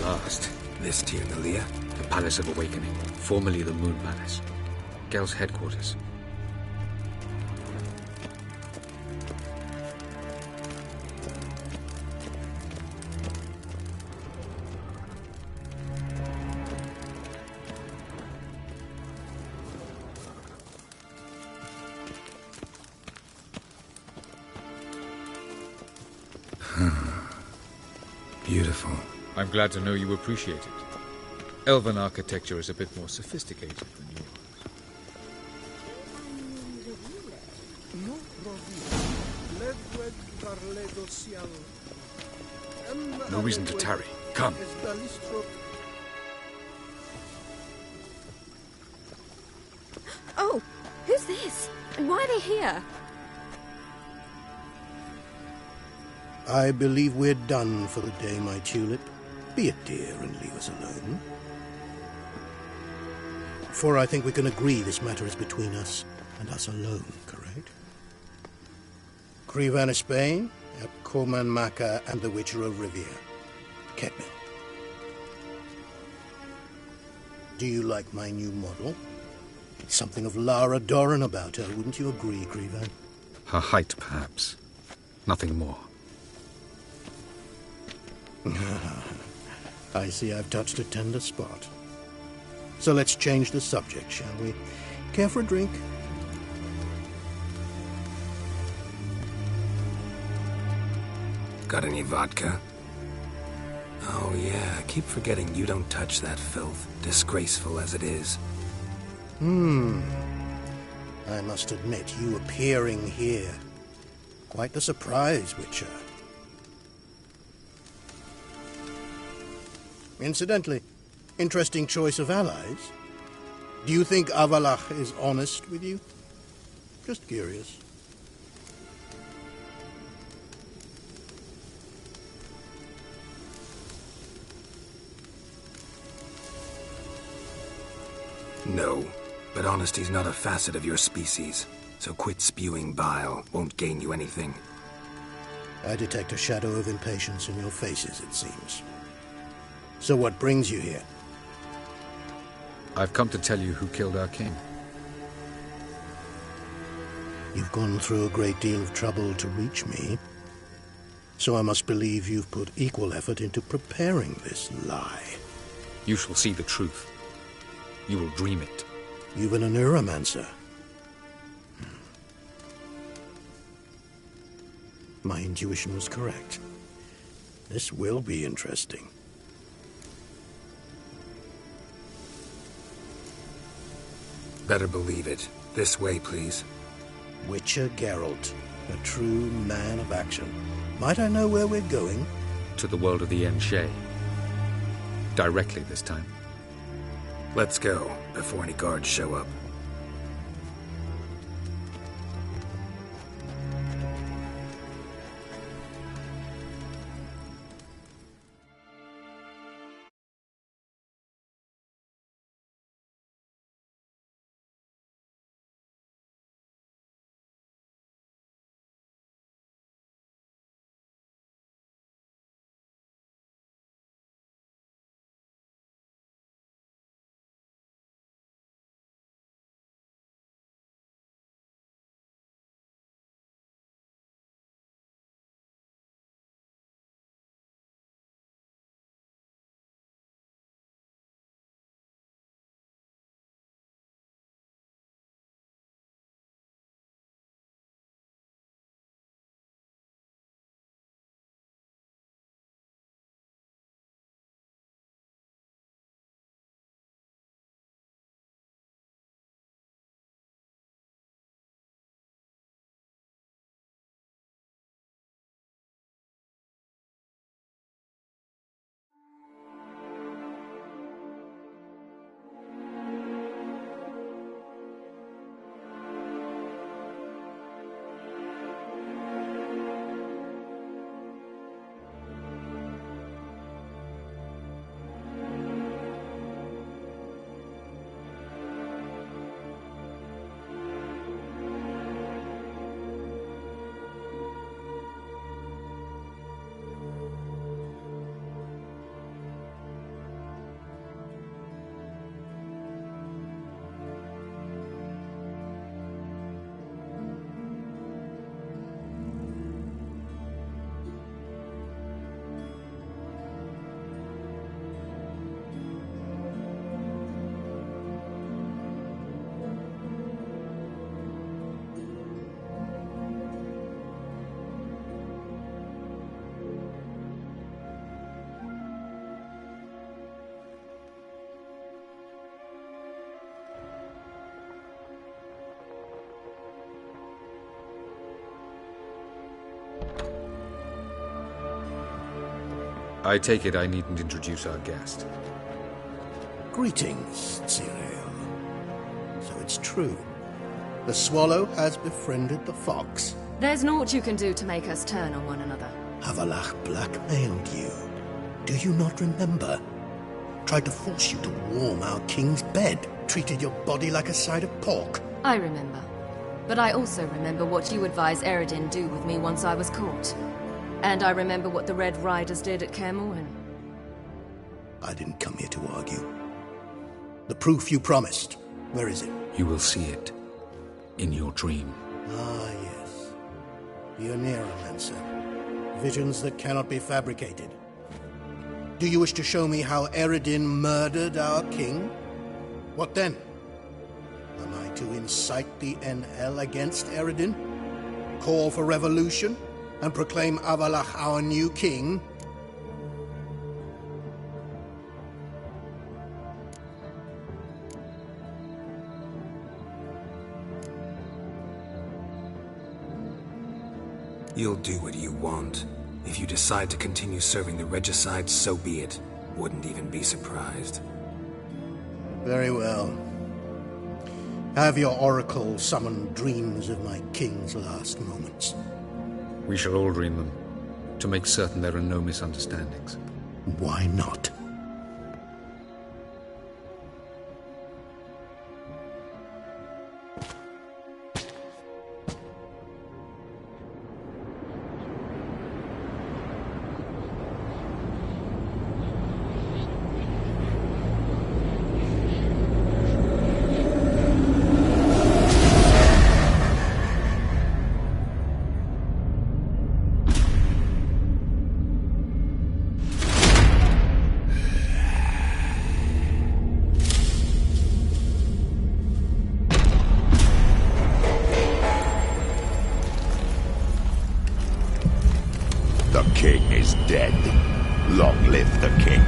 Last. This Tyr Nalia? The Palace of Awakening, formerly the Moon Palace. Gel's headquarters. Beautiful. I'm glad to know you appreciate it. Elven architecture is a bit more sophisticated than yours. No reason to tarry. Come. Oh, who's this? And why are they here? I believe we're done for the day, my tulip. Be a dear and leave us alone. For I think we can agree this matter is between us and us alone, correct? Crevan of Spain, Coman Maca, and the Witcher of Rivia. Ketmil. Do you like my new model? It's something of Lara Doran about her, wouldn't you agree, Crevan? Her height, perhaps. Nothing more. I see I've touched a tender spot. So let's change the subject, shall we? Care for a drink? Got any vodka? Oh yeah, I keep forgetting you don't touch that filth, disgraceful as it is. I must admit, you appearing here. Quite the surprise, Witcher. Incidentally, interesting choice of allies. Do you think Avalach is honest with you? Just curious. No, but honesty's not a facet of your species, so quit spewing bile. Won't gain you anything. I detect a shadow of impatience in your faces, it seems. So what brings you here? I've come to tell you who killed our king. You've gone through a great deal of trouble to reach me, so I must believe you've put equal effort into preparing this lie. You shall see the truth. You will dream it. You've been a neuromancer. My intuition was correct. This will be interesting. Better believe it. This way, please. Witcher Geralt, a true man of action. Might I know where we're going? To the world of the Enshe. Directly this time. Let's go, before any guards show up. I take it I needn't introduce our guest. Greetings, Cyril. So it's true. The swallow has befriended the fox. There's naught you can do to make us turn on one another. Avallac'h blackmailed you. Do you not remember? Tried to force you to warm our king's bed. Treated your body like a side of pork. I remember. But I also remember what you advised Eredin do with me once I was caught. And I remember what the Red Riders did at Kaer Morhen. I didn't come here to argue. The proof you promised. Where is it? You will see it. In your dream. Ah, yes. The Oneiromancer. Visions that cannot be fabricated. Do you wish to show me how Eredin murdered our king? What then? Am I to incite the NL against Eredin? Call for revolution? And proclaim Avallac'h our new king? You'll do what you want. If you decide to continue serving the regicide, so be it. Wouldn't even be surprised. Very well. Have your oracle summon dreams of my king's last moments. We shall all dream them, to make certain there are no misunderstandings. Why not? The king is dead. Long live the king.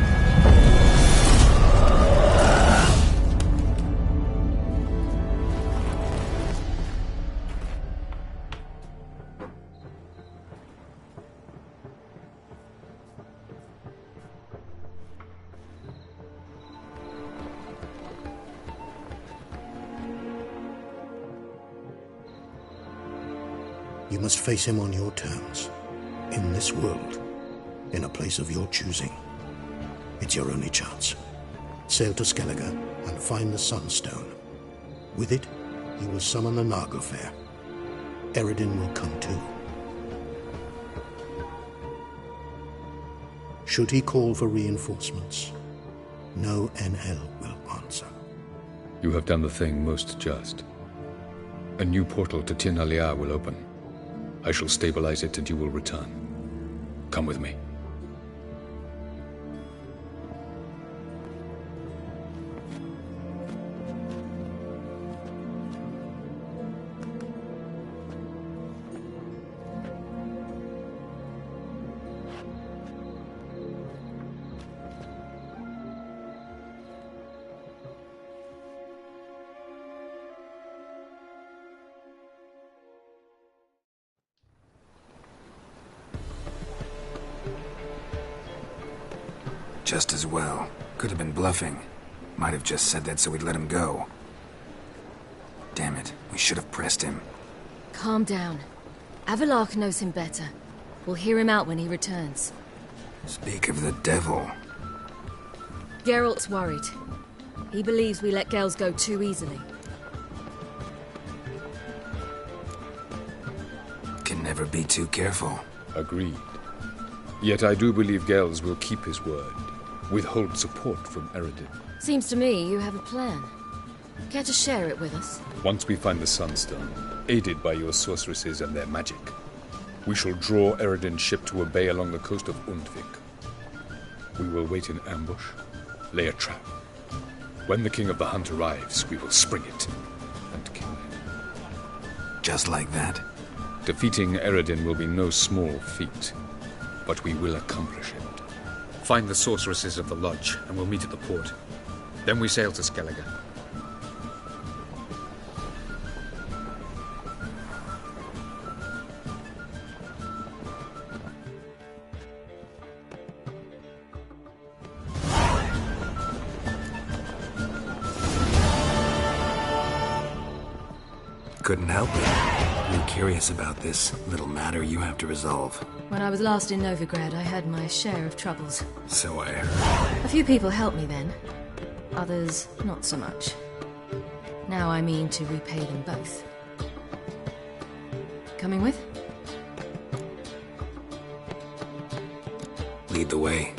You must face him on your terms. In this world. In a place of your choosing. It's your only chance. Sail to Skellige and find the Sunstone. With it, you will summon the Naglfar. Eredin will come too. Should he call for reinforcements, no NL will answer. You have done the thing most just. A new portal to Tir na Liar will open. I shall stabilize it and you will return. Come with me. Just as well. Could have been bluffing. Might have just said that so we'd let him go. Damn it, we should have pressed him. Calm down. Avallac'h knows him better. We'll hear him out when he returns. Speak of the devil. Geralt's worried. He believes we let Gels go too easily. Can never be too careful. Agreed. Yet I do believe Gels will keep his word. Withhold support from Eredin. Seems to me you have a plan. Care to share it with us? Once we find the Sunstone, aided by your sorceresses and their magic, we shall draw Eredin's ship to a bay along the coast of Undvik. We will wait in ambush, lay a trap. When the King of the Hunt arrives, we will spring it and kill him. Just like that? Defeating Eredin will be no small feat, but we will accomplish it. Find the sorceresses of the lodge, and we'll meet at the port. Then we sail to Skellige. Couldn't help it. I'm curious about this little matter you have to resolve. When I was last in Novigrad, I had my share of troubles. So I heard. A few people helped me then. Others, not so much. Now I mean to repay them both. Coming with? Lead the way.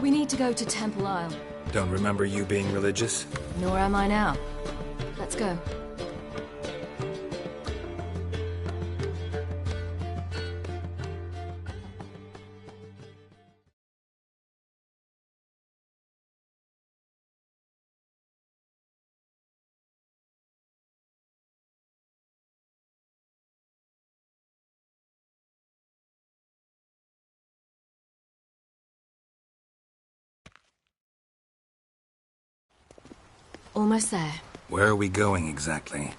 We need to go to Temple Isle. Don't remember you being religious? Nor am I now. Let's go. Almost there. Where are we going exactly?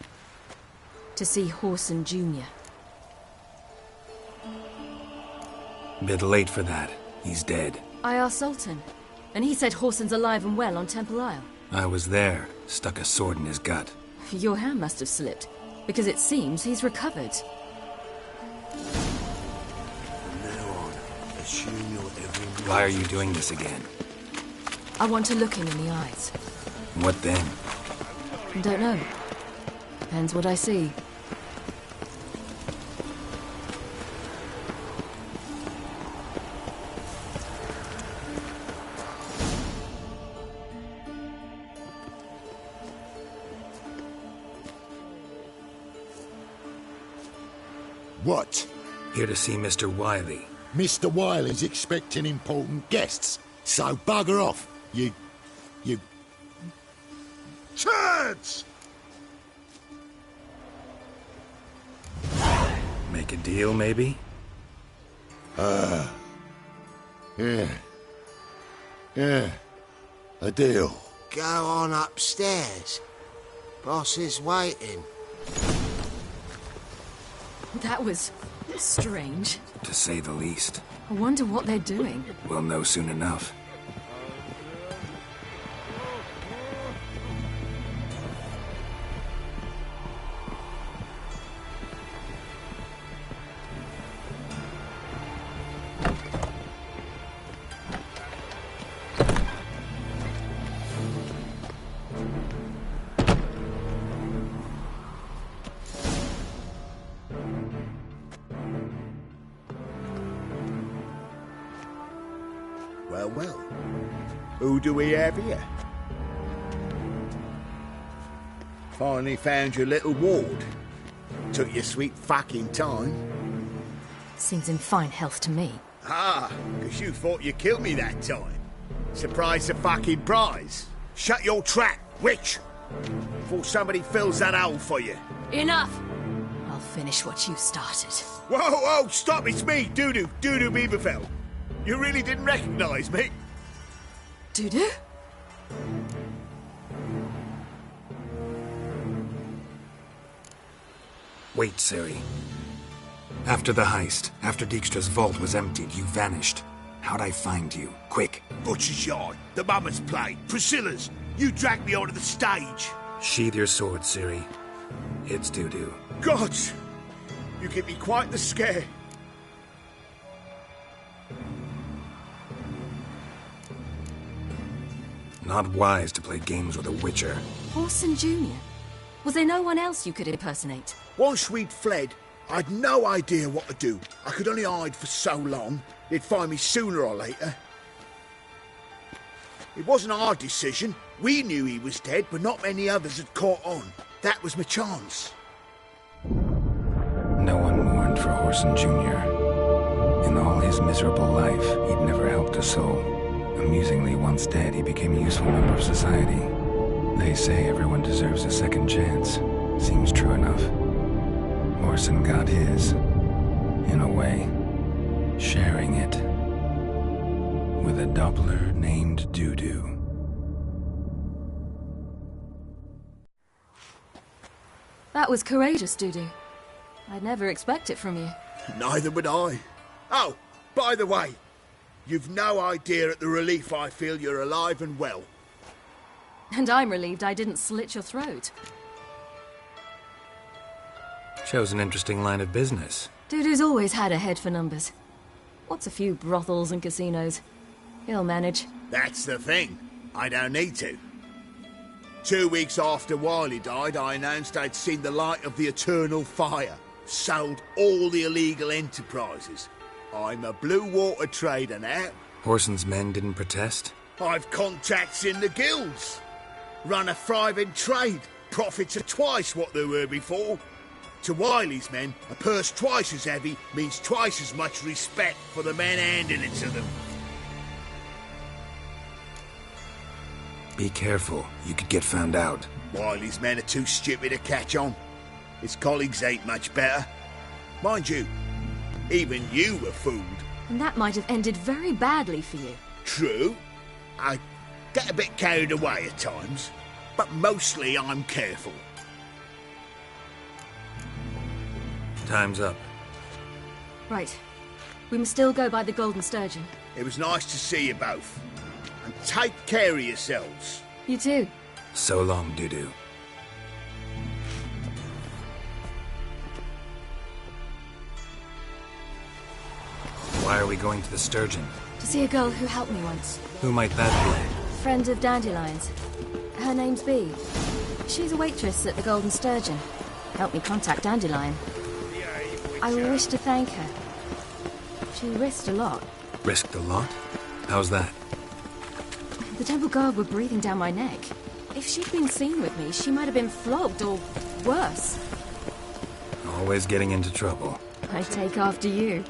To see Whoreson Jr. Bit late for that. He's dead. I asked Sultan, and he said Whoreson's alive and well on Temple Isle. I was there. Stuck a sword in his gut. Your hand must have slipped, because it seems he's recovered. From now on, assume your every... Why are you doing this again? I want to look him in the eyes. What then? Don't know. Depends what I see. What? Here to see Mr. Wily. Mr. Wily's expecting important guests, so bugger off, you... Turds! Make a deal, maybe? Yeah. A deal. Go on upstairs. Boss is waiting. That was strange. To say the least. I wonder what they're doing. We'll know soon enough. Well. Who do we have here? Finally found your little ward. Took your sweet fucking time. Seems in fine health to me. Ah, because you thought you killed me that time. Surprise the fucking prize. Shut your trap, witch! Before somebody fills that hole for you. Enough! I'll finish what you started. Whoa, stop, it's me, Dudu Beaverfell. You really didn't recognize me? Dudu? Wait, Ciri. After the heist, after Dijkstra's vault was emptied, you vanished. How'd I find you? Quick. Butcher's Yard, the Mama's Plate, Priscilla's. You dragged me onto the stage. Sheathe your sword, Ciri. It's Dudu. God! You give me quite the scare. Not wise to play games with a witcher. Whoreson Jr.? Was there no one else you could impersonate? Once we'd fled, I'd no idea what to do. I could only hide for so long. They'd find me sooner or later. It wasn't our decision. We knew he was dead, but not many others had caught on. That was my chance. No one mourned for Whoreson Jr. In all his miserable life, he'd never helped a soul. Amusingly, once dead, he became a useful member of society. They say everyone deserves a second chance. Seems true enough. Whoreson got his, in a way, sharing it with a Doppler named Dudu. That was courageous, Dudu. I'd never expect it from you. Neither would I. Oh, by the way, you've no idea at the relief I feel you're alive and well. And I'm relieved I didn't slit your throat. Shows an interesting line of business. Dudu's always had a head for numbers. What's a few brothels and casinos? He'll manage. That's the thing. I don't need to. 2 weeks after Wiley died, I announced I'd seen the light of the eternal fire. Sold all the illegal enterprises. I'm a blue water trader now. Whoreson's men didn't protest? I've contacts in the guilds. Run a thriving trade. Profits are twice what they were before. To Wiley's men, a purse twice as heavy means twice as much respect for the men handing it to them. Be careful. You could get found out. Wiley's men are too stupid to catch on. His colleagues ain't much better. Mind you, even you were fooled. And that might have ended very badly for you. True. I get a bit carried away at times, but mostly I'm careful. Time's up. Right. We must still go by the Golden Sturgeon. It was nice to see you both. And take care of yourselves. You too. So long, Dudu. Why are we going to the Sturgeon? To see a girl who helped me once. Who might that be? Friend of Dandelion's. Her name's Bee. She's a waitress at the Golden Sturgeon. Helped me contact Dandelion. I wish to thank her. She risked a lot. Risked a lot? How's that? The temple guard were breathing down my neck. If she'd been seen with me, she might have been flogged or worse. Always getting into trouble. I take after you.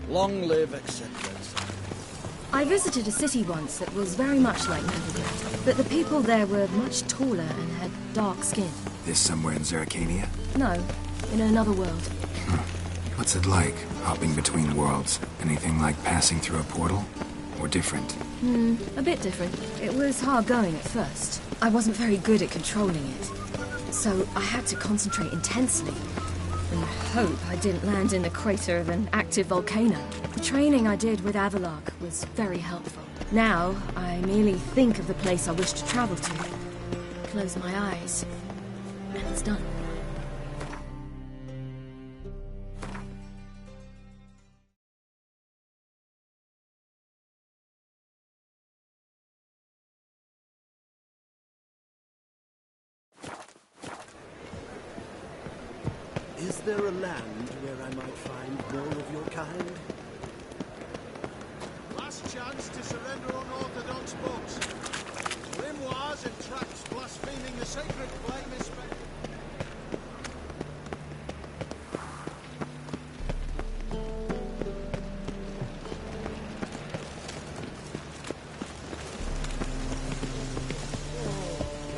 Long live acceptance. I visited a city once that was very much like Novigrad, but the people there were much taller and had dark skin. This somewhere in Zerrikania? No, in another world. What's it like, hopping between worlds? Anything like passing through a portal? Or different? A bit different. It was hard going at first. I wasn't very good at controlling it, so I had to concentrate intensely and hope I didn't land in the crater of an active volcano. The training I did with Avallac'h was very helpful. Now, I merely think of the place I wish to travel to, close my eyes, and it's done. Is there a land where I might find more of your kind? Last chance to surrender unorthodox books. Grimoires and tracts blaspheming the sacred flame is spent.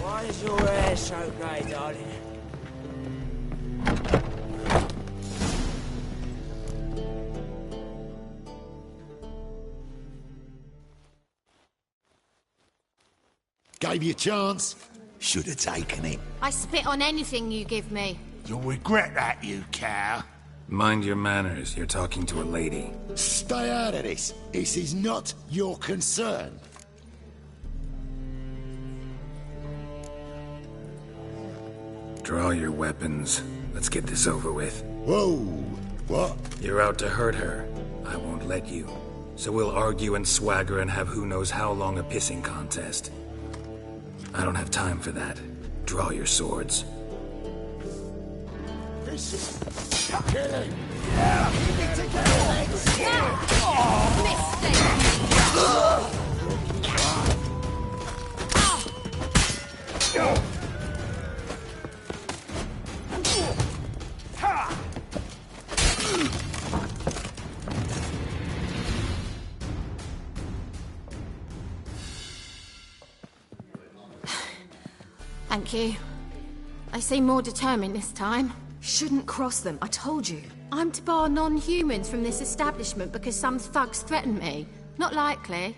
Why is your hair so grey, darling? Gave you a chance. Should have taken it. I spit on anything you give me. You'll regret that, you cow. Mind your manners. You're talking to a lady. Stay out of this. This is not your concern. Draw your weapons. Let's get this over with. Whoa. What? You're out to hurt her. I won't let you. So we'll argue and swagger and have who knows how long a pissing contest. I don't have time for that. Draw your swords. This is killing. Thank you. I seem more determined this time. Shouldn't cross them, I told you. I'm to bar non-humans from this establishment because some thugs threaten me. Not likely.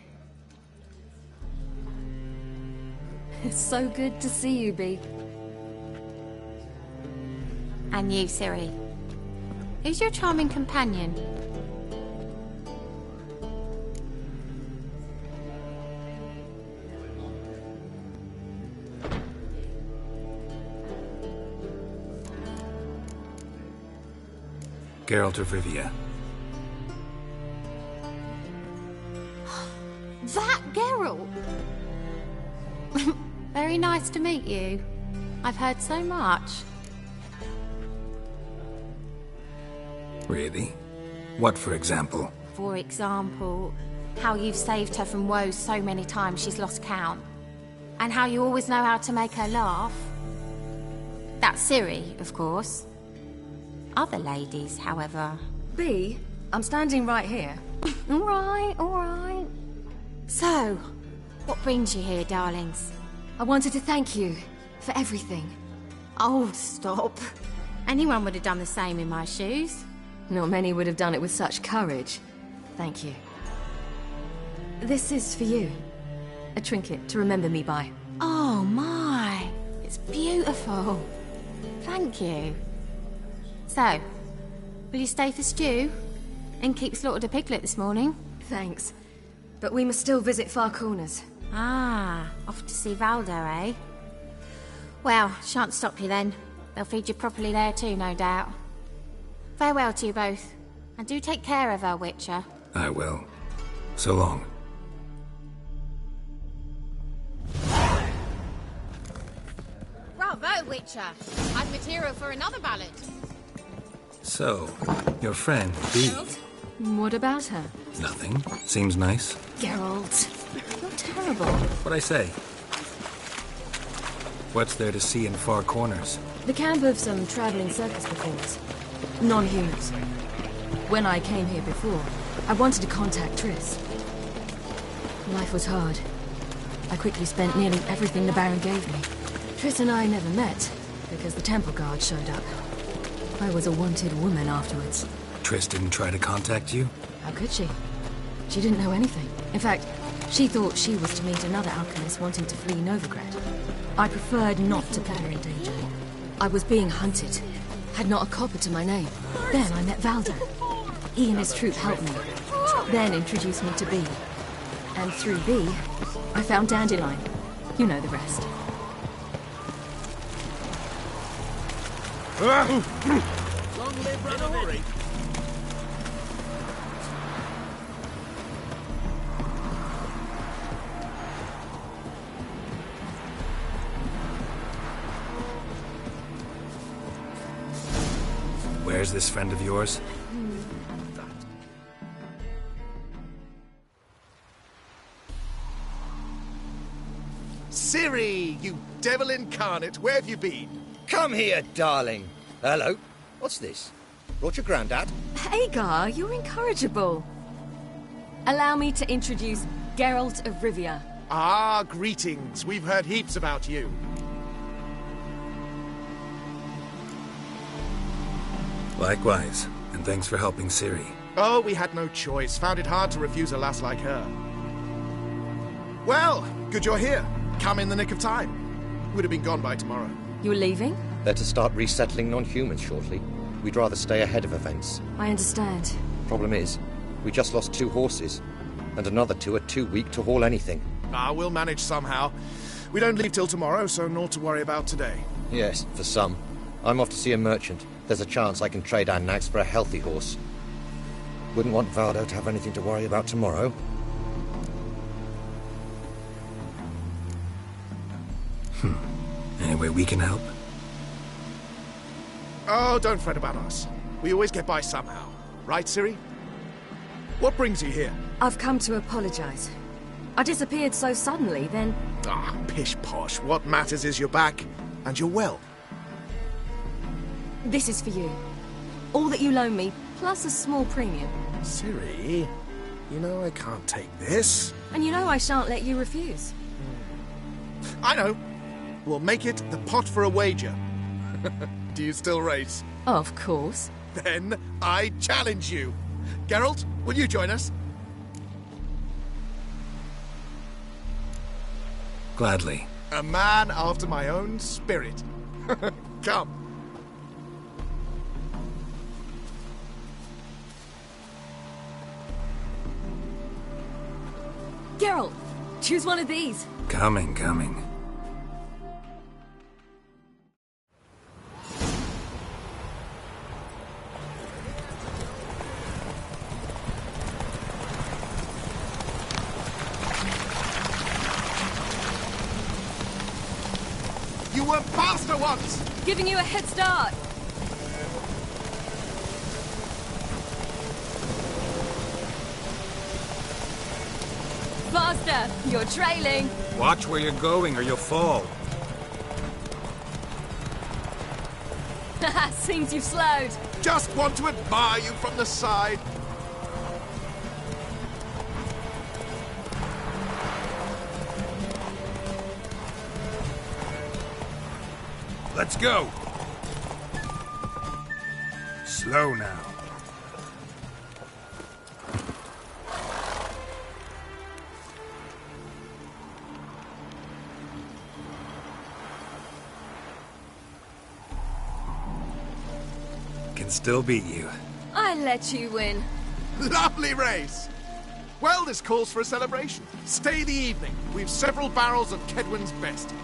It's so good to see you, Bee. And you, Ciri. Who's your charming companion? Geralt of Rivia. That Geralt! Very nice to meet you. I've heard so much. Really? What, for example? For example, how you've saved her from woes so many times she's lost count. And how you always know how to make her laugh. That's Ciri, of course. Other ladies, however... B, I'm standing right here. All right. So, what brings you here, darlings? I wanted to thank you for everything. Oh, stop. Anyone would have done the same in my shoes. Not many would have done it with such courage. Thank you. This is for you. A trinket to remember me by. Oh my, it's beautiful. Thank you. So, will you stay for stew? And keep slaughtered a piglet this morning? Thanks. But we must still visit Far Corners. Ah, off to see Valdo, eh? Well, shan't stop you then. They'll feed you properly there too, no doubt. Farewell to you both. And do take care of her, Witcher. I will. So long. Bravo, Witcher! I've material for another ballad. So, your friend, B. What about her? Nothing. Seems nice. Geralt, you're terrible. What'd I say? What's there to see in Far Corners? The camp of some traveling circus performers. Non-humans. When I came here before, I wanted to contact Triss. Life was hard. I quickly spent nearly everything the Baron gave me. Triss and I never met, because the Temple Guard showed up. I was a wanted woman afterwards. Triss didn't try to contact you? How could she? She didn't know anything. In fact, she thought she was to meet another alchemist wanting to flee Novigrad. I preferred not to put her in danger. I was being hunted. Had not a copper to my name. Then I met Valdo. He and his troop helped me. Then introduced me to B. And through B, I found Dandelion. You know the rest. Long live Radovid! Where's this friend of yours? Ciri, you devil incarnate, where have you been? Come here, darling. Hello. What's this? Brought your granddad? Hagar, you're incorrigible. Allow me to introduce Geralt of Rivia. Ah, greetings. We've heard heaps about you. Likewise, and thanks for helping Ciri. Oh, we had no choice. Found it hard to refuse a lass like her. Well, good you're here. Come in the nick of time. Would have been gone by tomorrow. You're leaving? They're to start resettling non-humans shortly. We'd rather stay ahead of events. I understand. Problem is, we just lost 2 horses, and another 2 are too weak to haul anything. Ah, we'll manage somehow. We don't leave till tomorrow, so naught to worry about today. Yes, for some. I'm off to see a merchant. There's a chance I can trade our nags for a healthy horse. Wouldn't want Valdo to have anything to worry about tomorrow. Any way we can help? Oh, don't fret about us. We always get by somehow. Right, Ciri? What brings you here? I've come to apologize. I disappeared so suddenly, then... Ah, pish-posh. What matters is you're back, and you're well. This is for you. All that you loan me, plus a small premium. Ciri, you know I can't take this. And you know I shan't let you refuse. I know. We'll make it the pot for a wager. Do you still race? Of course. Then I challenge you. Geralt, will you join us? Gladly. A man after my own spirit. Come. Geralt, choose one of these. Coming. You were faster once! Giving you a head start. Faster! You're trailing. Watch where you're going or you'll fall. Seems you've slowed. Just want to admire you from the side. Let's go! Slow now. Can still beat you. I let you win. Lovely race! Well, this calls for a celebration. Stay the evening. We've several barrels of Kedwin's best.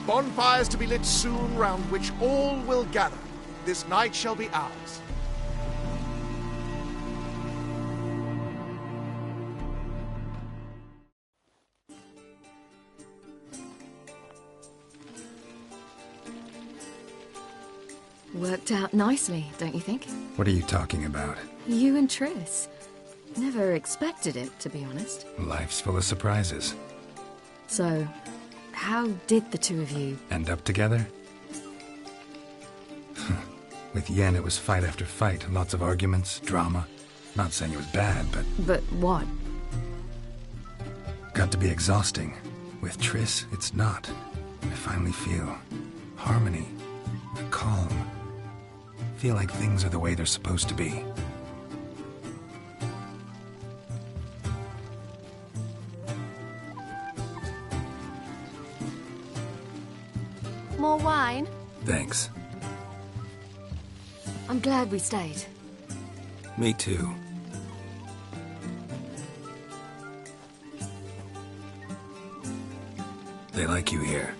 Bonfires to be lit soon, round which all will gather. This night shall be ours. Worked out nicely, don't you think? What are you talking about? You and Triss. Never expected it, to be honest. Life's full of surprises. So, how did the two of you... End up together? With Yen, it was fight after fight. Lots of arguments, drama. Not saying it was bad, but... But what? Got to be exhausting. With Triss, it's not. I finally feel harmony, a calm. Feel like things are the way they're supposed to be. More wine? Thanks. I'm glad we stayed. Me too. They like you here.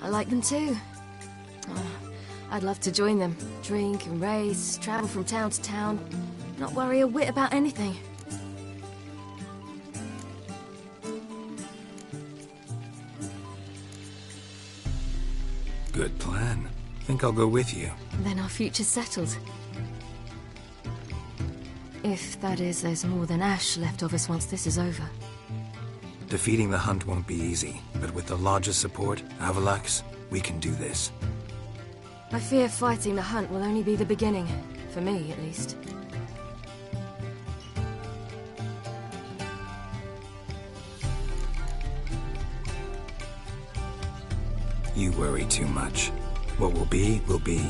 I like them too. Oh, I'd love to join them. Drink and race, travel from town to town. Not worry a whit about anything. Good plan. Think I'll go with you. Then our future's settled. If, that is, there's more than ash left of us once this is over. Defeating the Hunt won't be easy, but with the Lodge's support, Avalax, we can do this. I fear fighting the Hunt will only be the beginning. For me, at least. You worry too much. What will be, will be.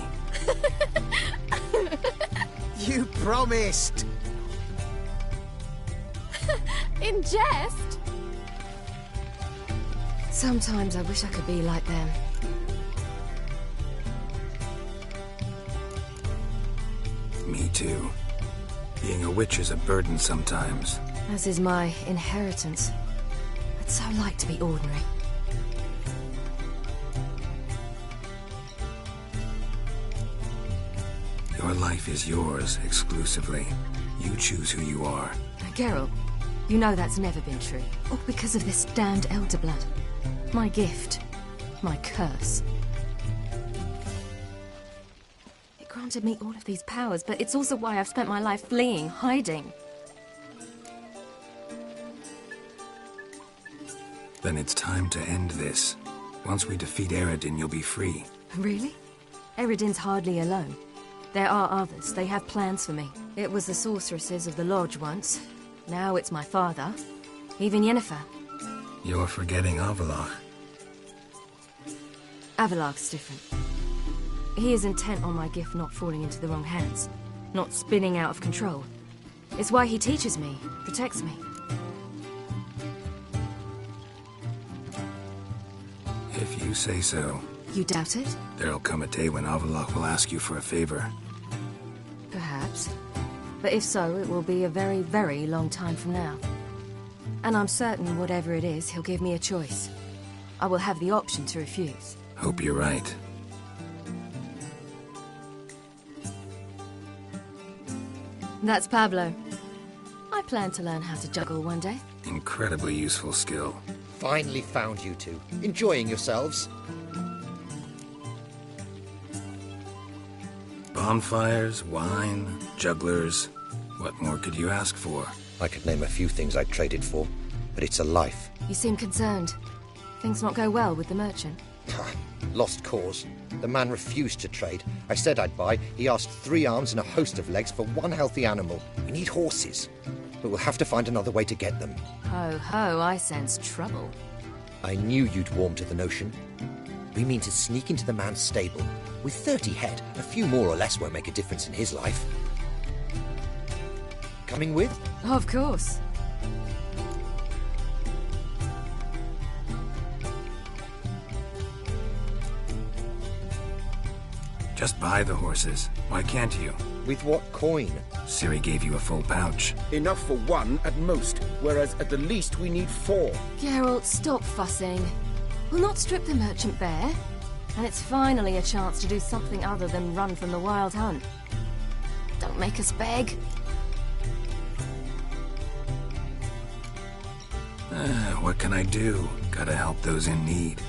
You promised! In jest? Sometimes I wish I could be like them. Me too. Being a witch is a burden sometimes. As is my inheritance. I'd so like to be ordinary. Your life is yours, exclusively. You choose who you are. Geralt, you know that's never been true. All because of this damned Elder Blood. My gift. My curse. It granted me all of these powers, but it's also why I've spent my life fleeing, hiding. Then it's time to end this. Once we defeat Eredin, you'll be free. Really? Eredin's hardly alone. There are others. They have plans for me. It was the sorceresses of the Lodge once. Now it's my father. Even Yennefer. You're forgetting Avallac'h. Avallac'h's different. He is intent on my gift not falling into the wrong hands. Not spinning out of control. It's why he teaches me, protects me. If you say so. You doubt it? There'll come a day when Avallac'h will ask you for a favor. Perhaps. But if so, it will be a very, very long time from now. And I'm certain whatever it is, he'll give me a choice. I will have the option to refuse. Hope you're right. That's Pablo. I plan to learn how to juggle one day. Incredibly useful skill. Finally found you two. Enjoying yourselves? Bonfires, wine, jugglers. What more could you ask for? I could name a few things I'd trade it for, but it's a life. You seem concerned. Things not go well with the merchant? Lost cause. The man refused to trade. I said I'd buy. He asked 3 arms and a host of legs for 1 healthy animal. We need horses, but we'll have to find another way to get them. Ho ho, I sense trouble. I knew you'd warm to the notion. We mean to sneak into the man's stable. With 30 head, a few more or less won't make a difference in his life. Coming with? Of course. Just buy the horses. Why can't you? With what coin? Ciri gave you a full pouch. Enough for 1 at most, whereas at the least we need 4. Geralt, stop fussing. We'll not strip the merchant bare. And it's finally a chance to do something other than run from the wild hunt. Don't make us beg. What can I do? Gotta help those in need.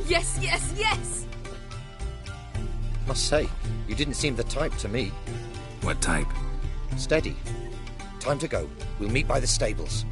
Yes, yes, yes! Must say, you didn't seem the type to me. What type? Steady. Time to go. We'll meet by the stables.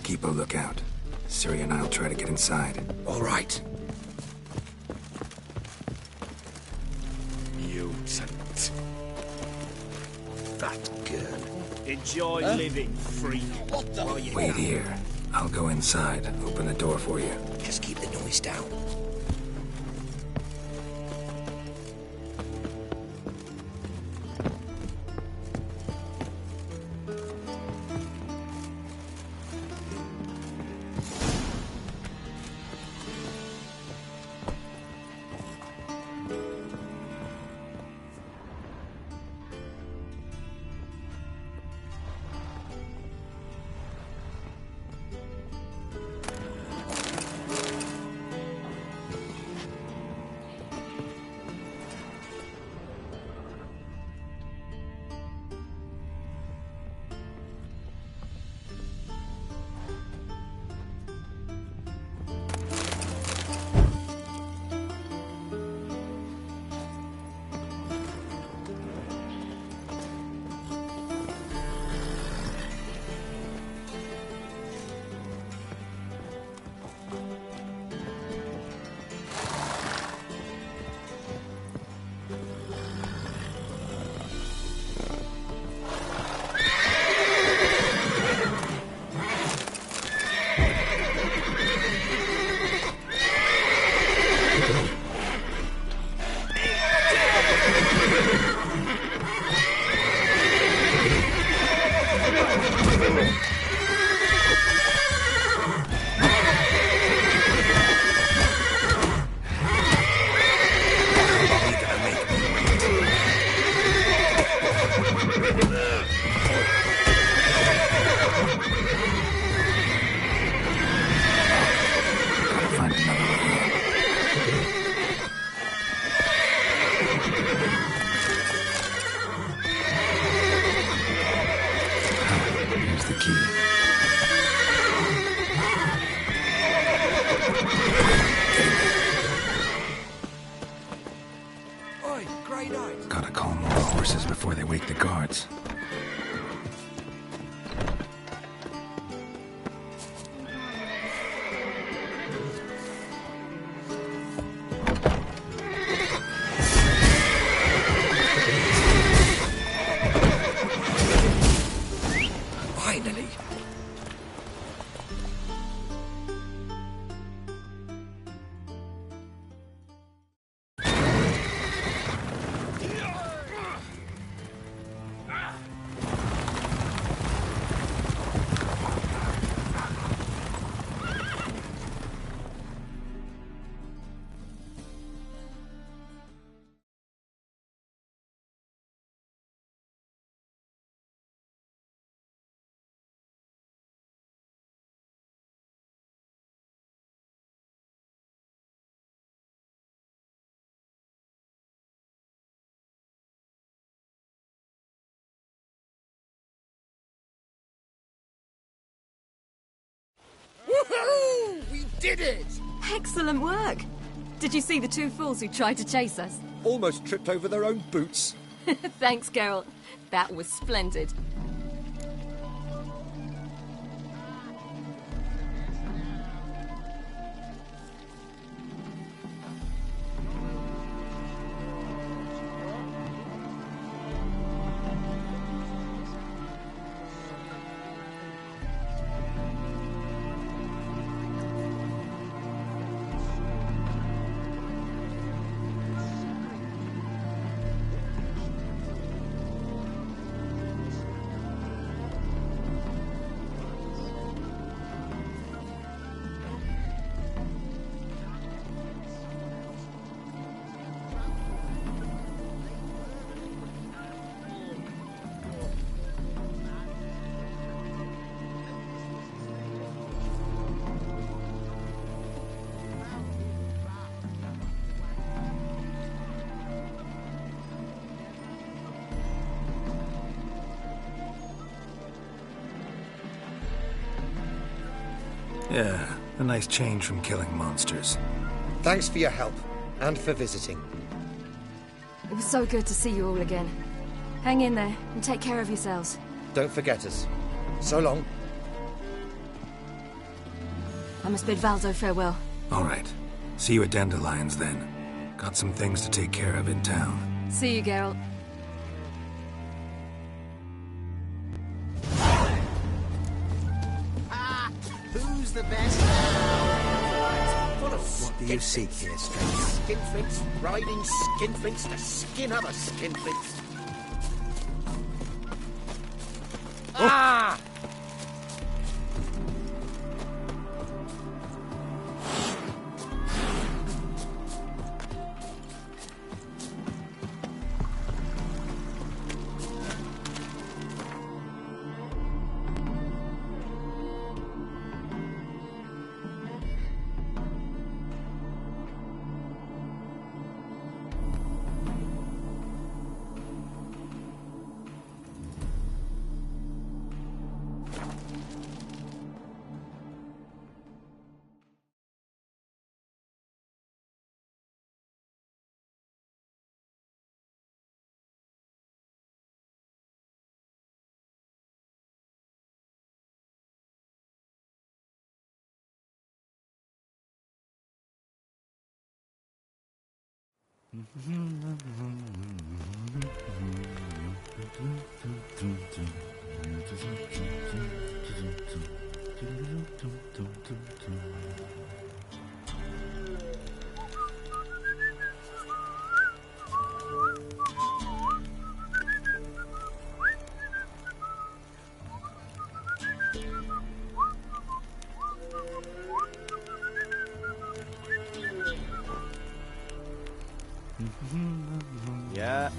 Keep a lookout. Ciri and I'll try to get inside. All right. Mutant. Fat girl. Enjoy living free. What the? Wait here. I'll go inside. Open the door for you. Just keep the noise down. Gotta calm all the horses before they wake the guards. Finally! did it! Excellent work! Did you see the two fools who tried to chase us? Almost tripped over their own boots. Thanks, Geralt. That was splendid. Yeah, a nice change from killing monsters. Thanks for your help, and for visiting. It was so good to see you all again. Hang in there, and take care of yourselves. Don't forget us. So long. I must bid Valzo farewell. All right. See you at Dandelions, then. Got some things to take care of in town. See you, Geralt. Who's the best? Full of What do you seek here, stranger? skinflints, riding skinflints to skin other skinflints. Ah! Yeah.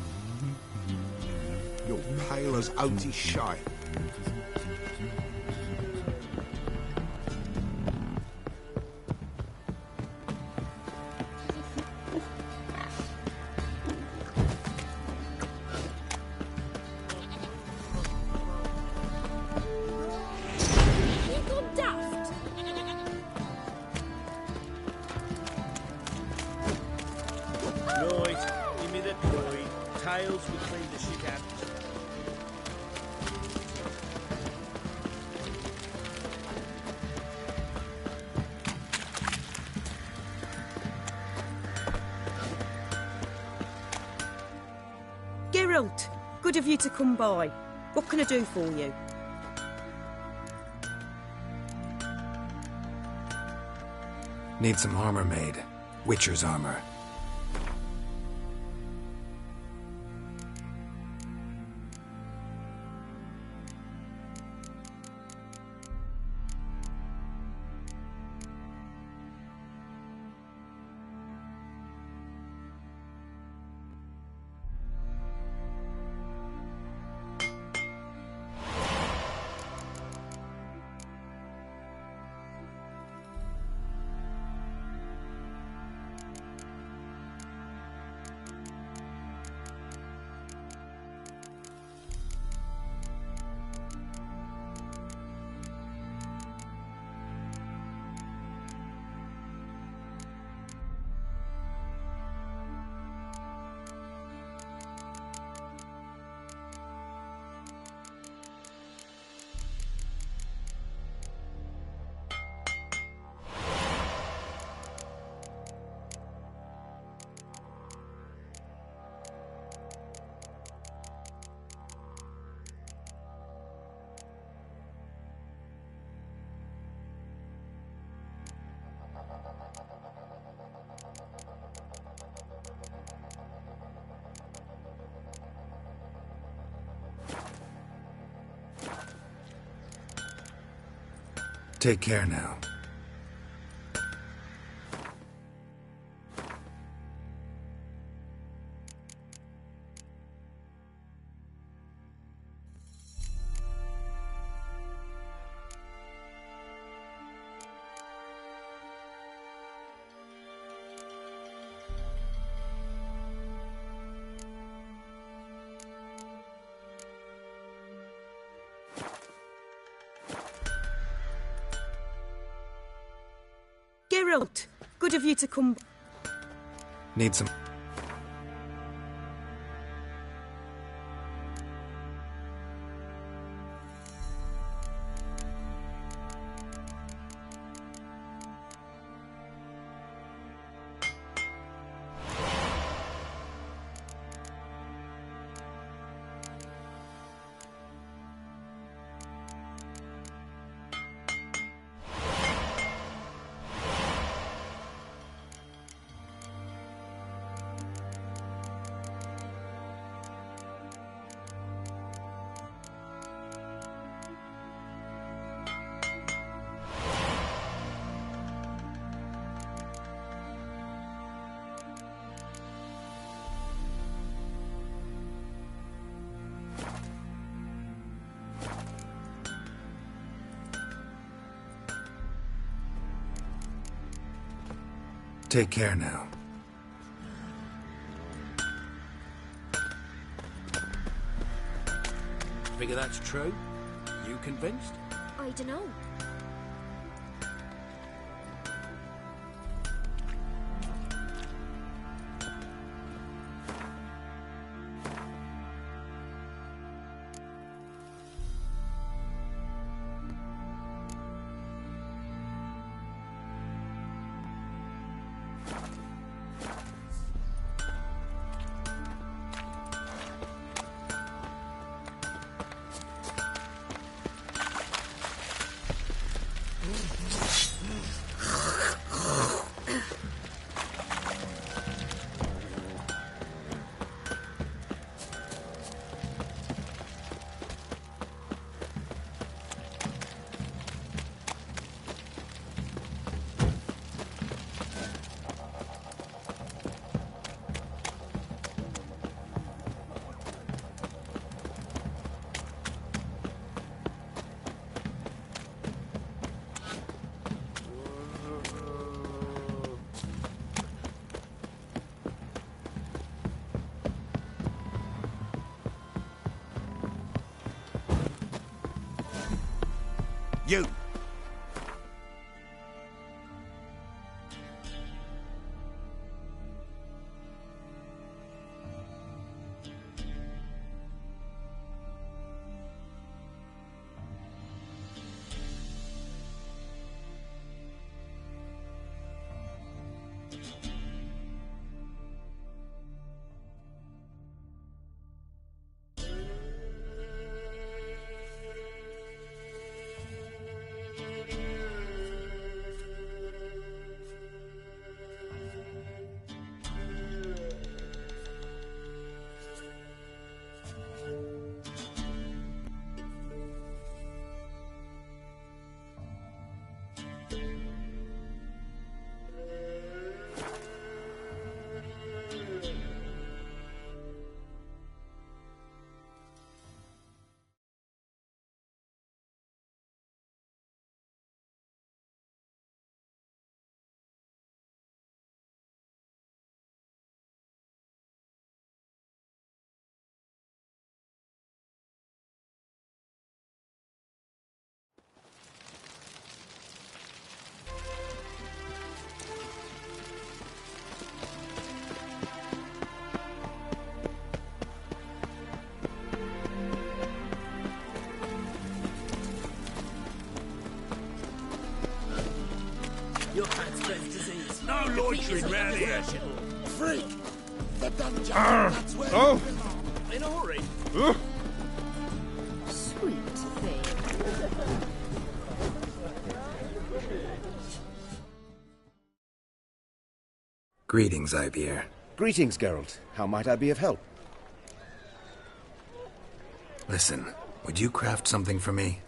You're pale as oaty shite. You gone daft? Right, give me the toy. Tails will clean the shit out. Geralt, good of you to come by. What can I do for you? Need some armor made. Witcher's armor. Take care now. Geralt, good of you to come. Need some... Take care now. Figure that's true? You convinced? I dunno. You! Your hat spreads disease. No loitering round here. Freak! The dungeon! That's where Oh! In a hurry. Sweet thing. Greetings, Ivyr. Greetings, Geralt. How might I be of help? Listen, would you craft something for me?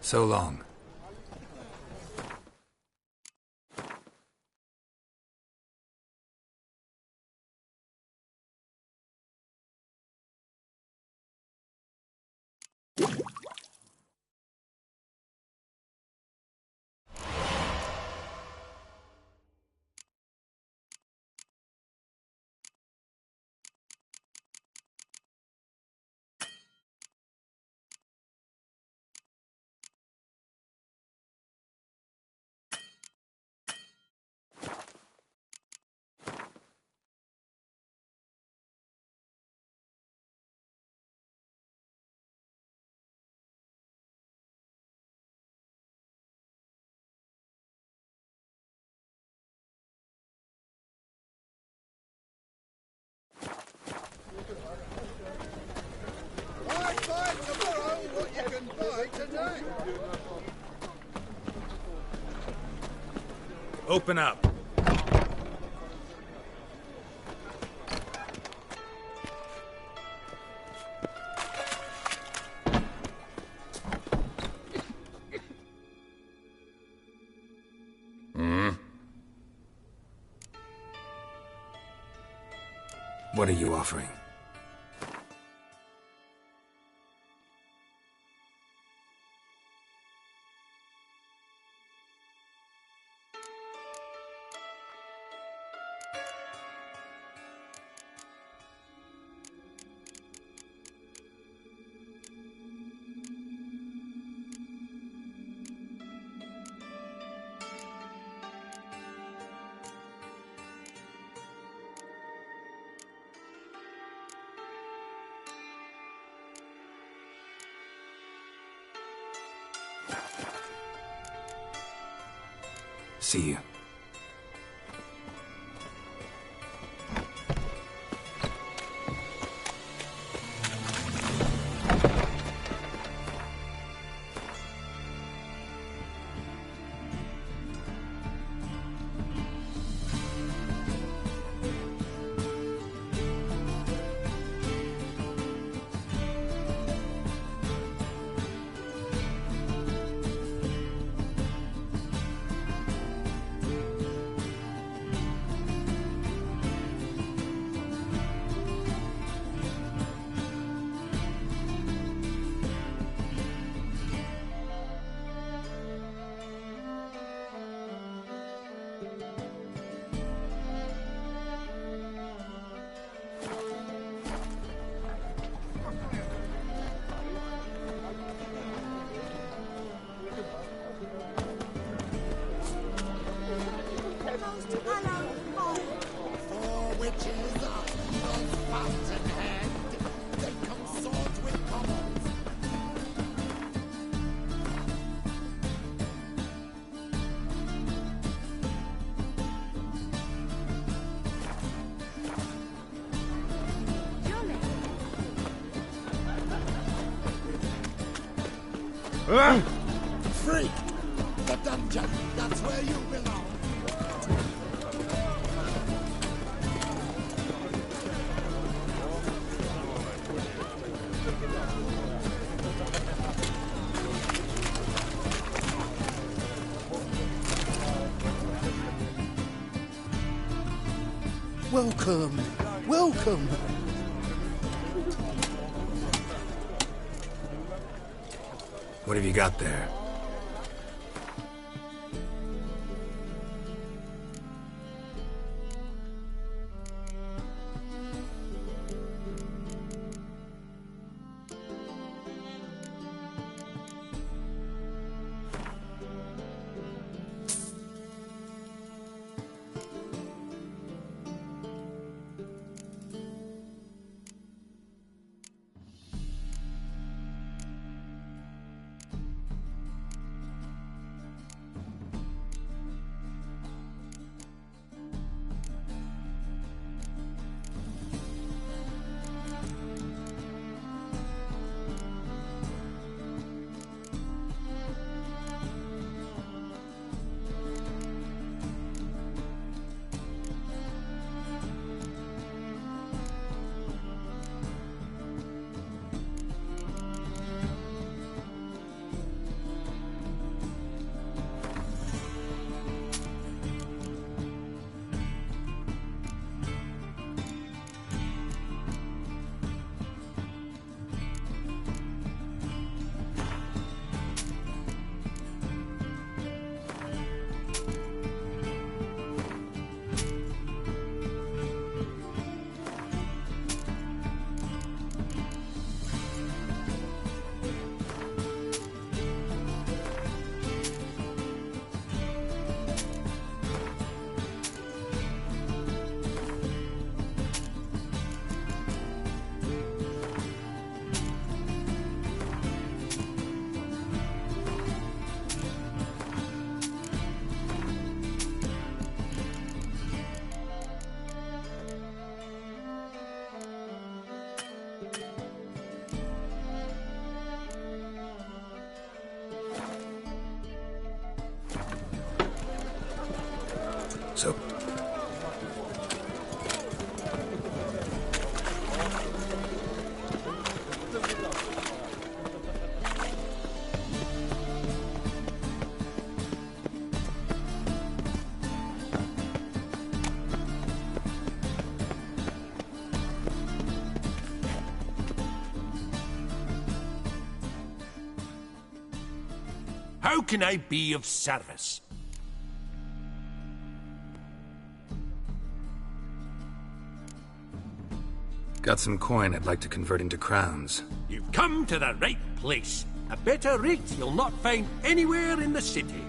So long. Why buy tomorrow what you can buy today? Open up. What are you offering? See you. Freak! The dungeon! That's where you belong! Welcome! Welcome! What have you got there? So... How can I be of service? Got some coin I'd like to convert into crowns. You've come to the right place. A better rate you'll not find anywhere in the city.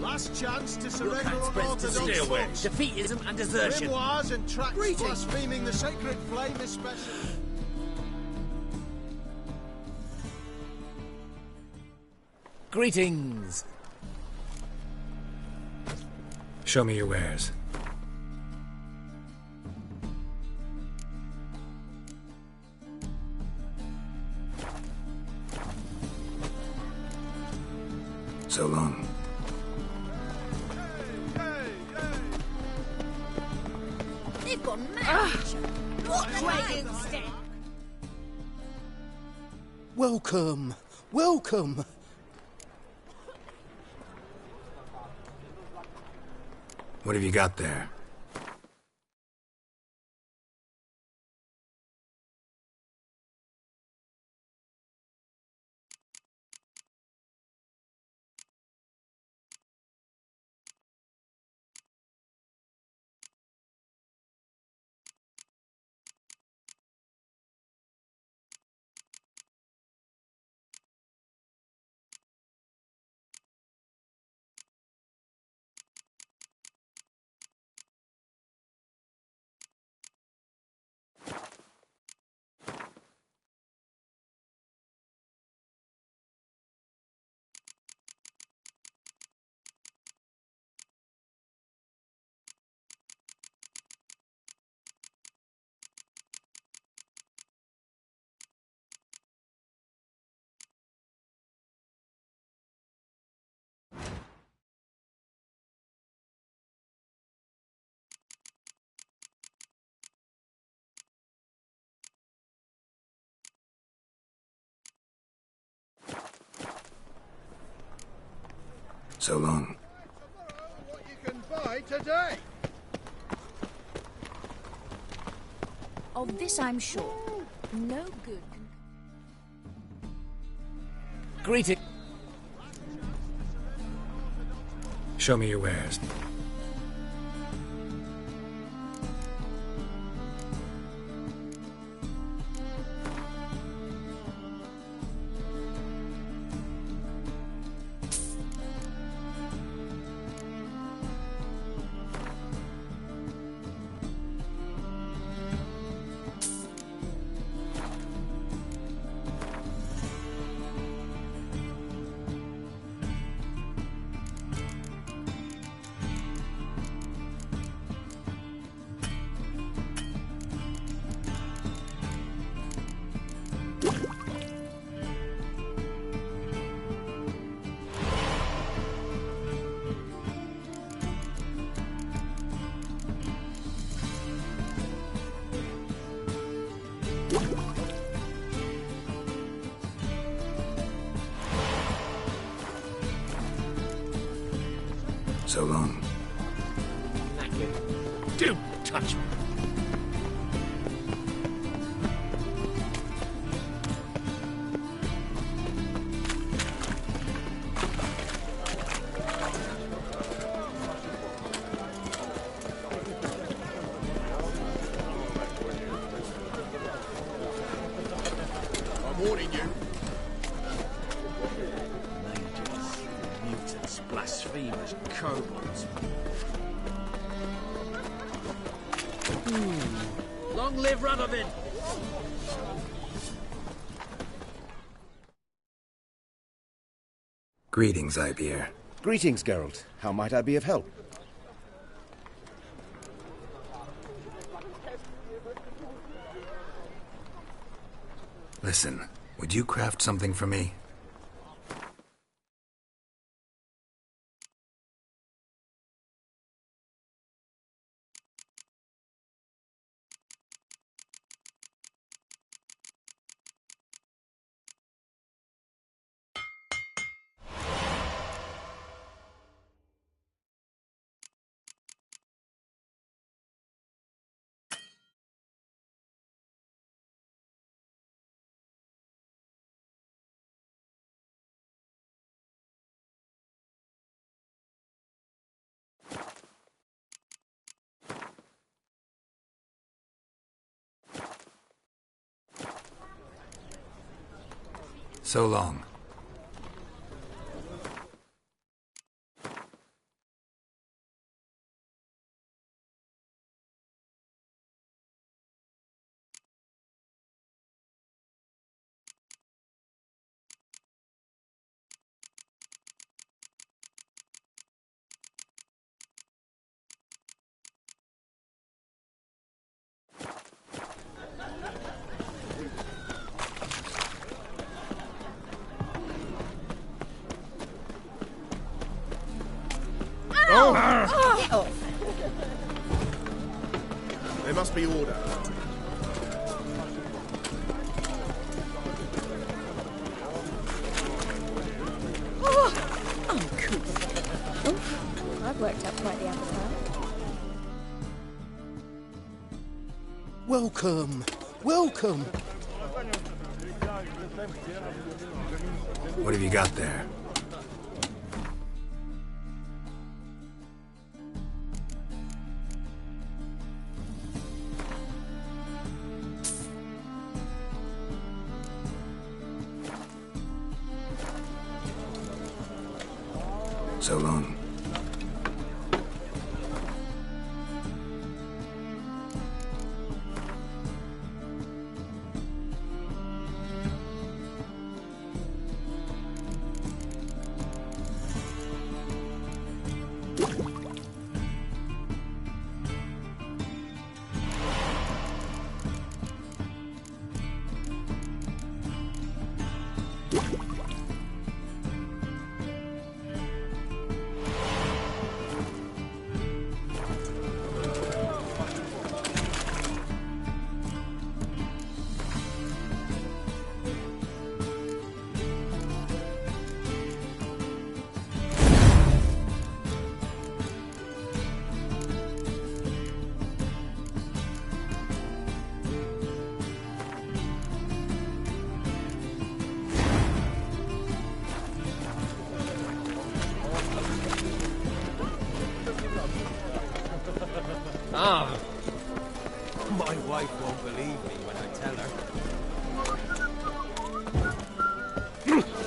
Last chance to surrender Your on spreads to Orthodox stay away. folks. Defeatism and desertion. Grimoires and tracts Greetings. blaspheming the sacred flame especially. Greetings. Show me your wares. So long. They've gone mad. What the dragons step? Welcome. Welcome. What have you got there? So long. What you can buy today. Of this I'm sure. No good. Greeting. Show me your wares. So long. Don't touch me. I'm warning you. Mages, mutants, blasphemers, kobolds. Long live Radovid! Greetings, Ibeer. Greetings, Geralt. How might I be of help? Listen, would you craft something for me? So long. Get off! There must be order. Oh, cool. Oh, I've worked up quite the appetite. Welcome. Welcome. What have you got there? So long. Ah! My wife won't believe me when I tell her.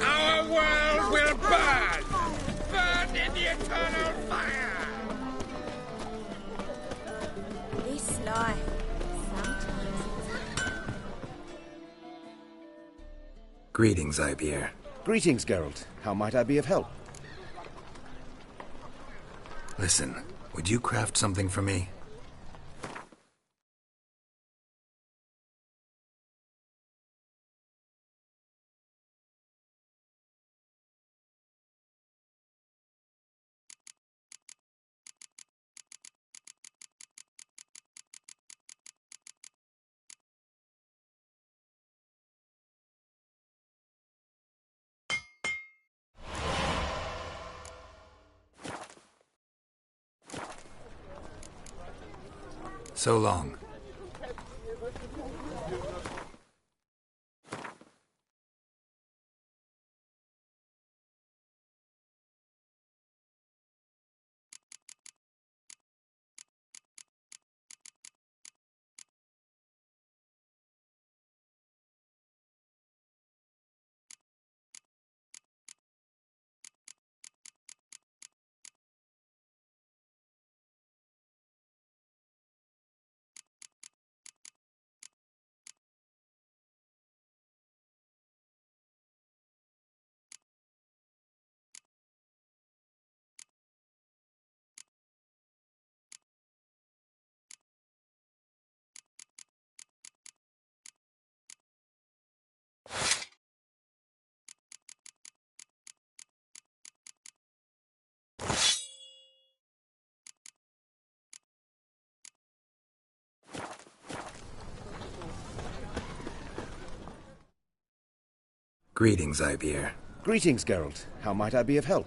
Our world will burn! Burn in the eternal fire! This life, sometimes Greetings, Ibeer. Greetings, Geralt. How might I be of help? Listen, would you craft something for me? So long. Greetings, Ivyr. Greetings, Geralt. How might I be of help?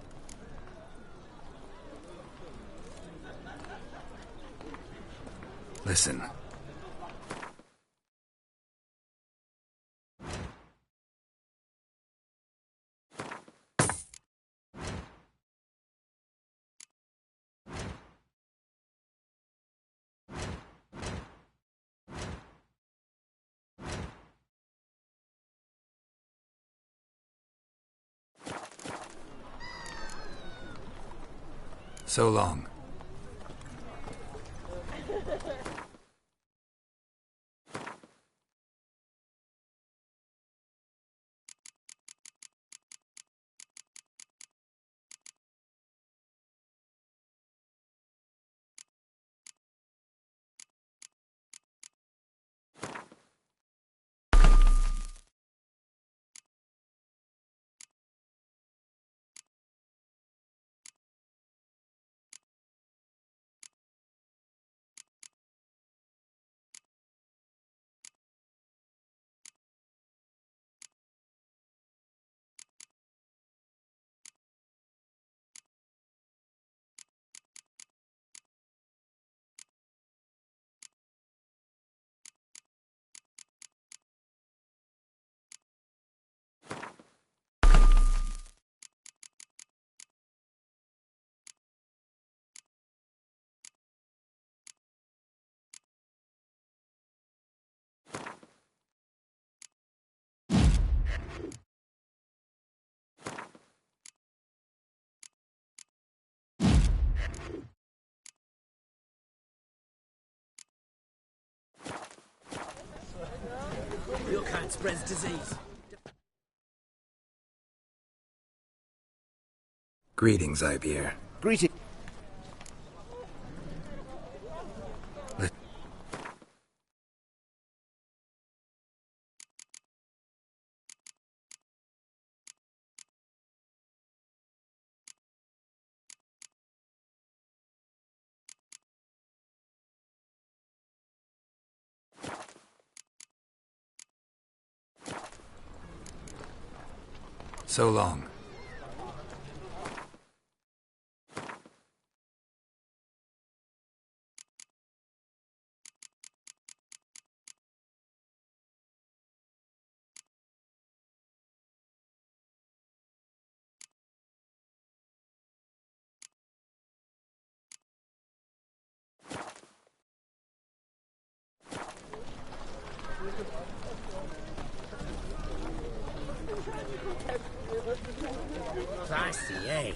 Listen. So long. Your kind spreads disease. Greetings, Ivyr. Greetings. So long. Classy, eh?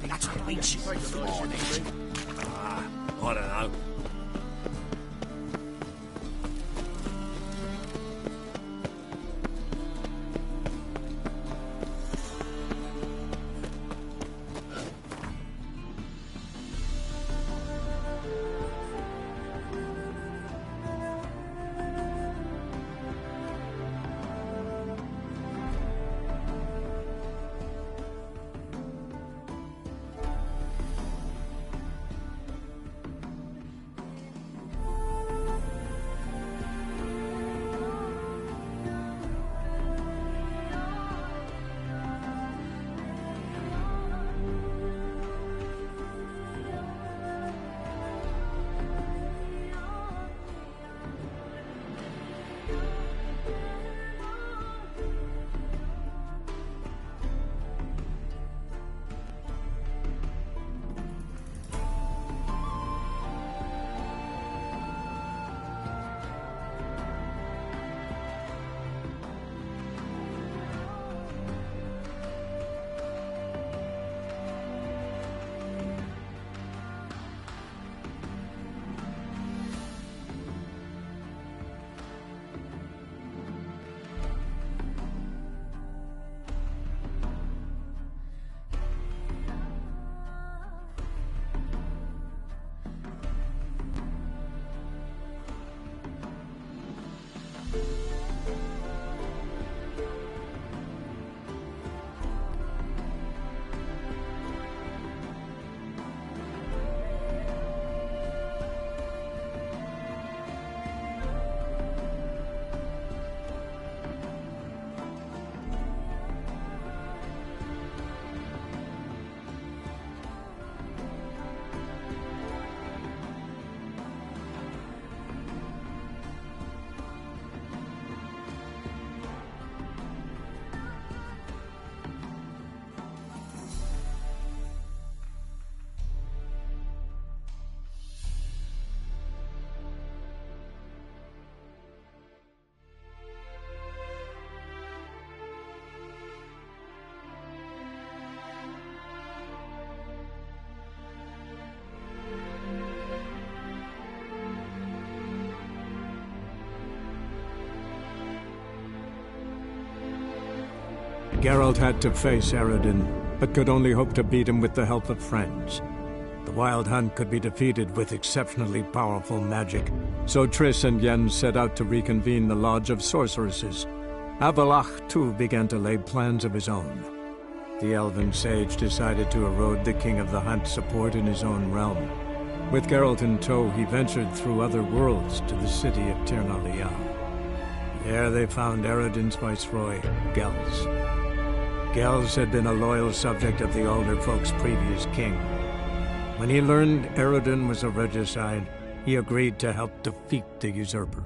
That's what ancient morning. I don't know. Geralt had to face Eredin, but could only hope to beat him with the help of friends. The Wild Hunt could be defeated with exceptionally powerful magic, so Triss and Yen set out to reconvene the Lodge of Sorceresses. Avallac'h, too, began to lay plans of his own. The elven sage decided to erode the King of the Hunt's support in his own realm. With Geralt in tow, he ventured through other worlds to the city of Tir na Lial. There they found Eredin's viceroy, Gels. Gels had been a loyal subject of the Alder Folk's previous king. When he learned Eredin was a regicide, he agreed to help defeat the usurper.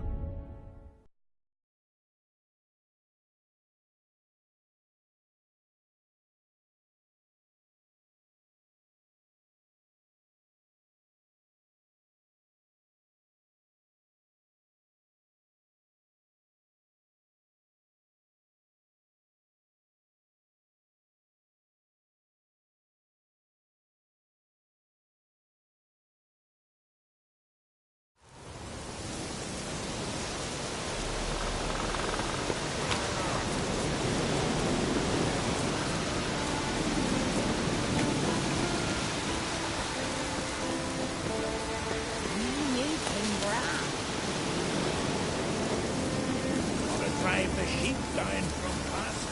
Drive the sheep down from past.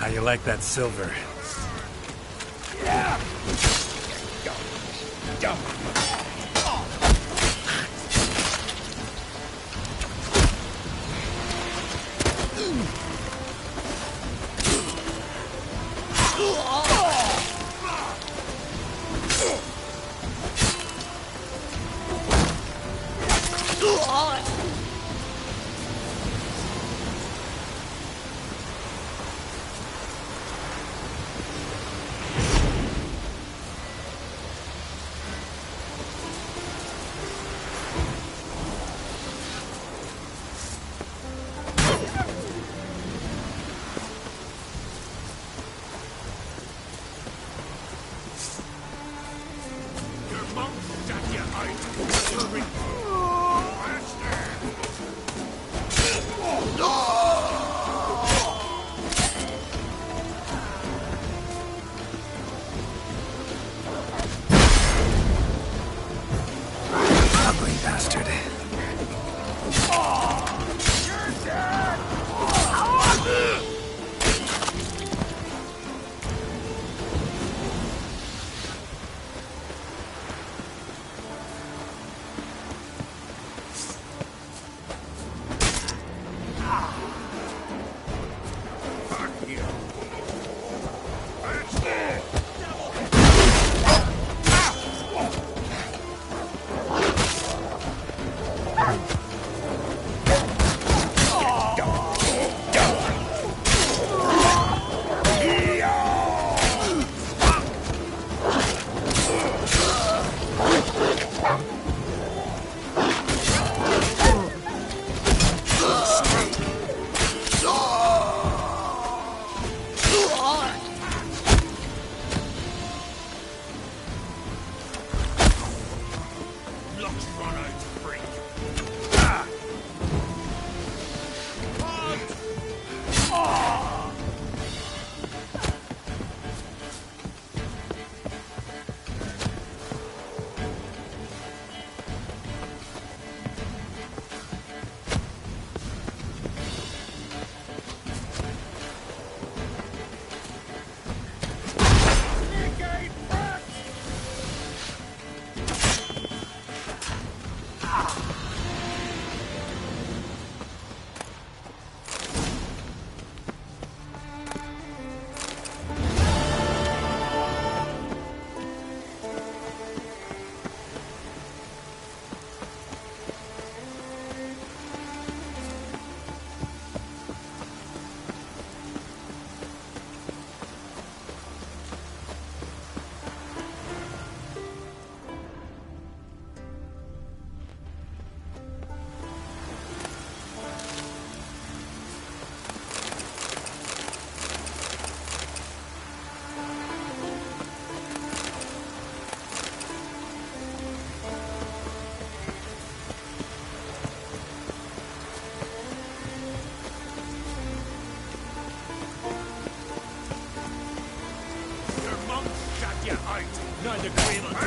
How you like that silver? Yeah. Ugly bastard. Neither cream or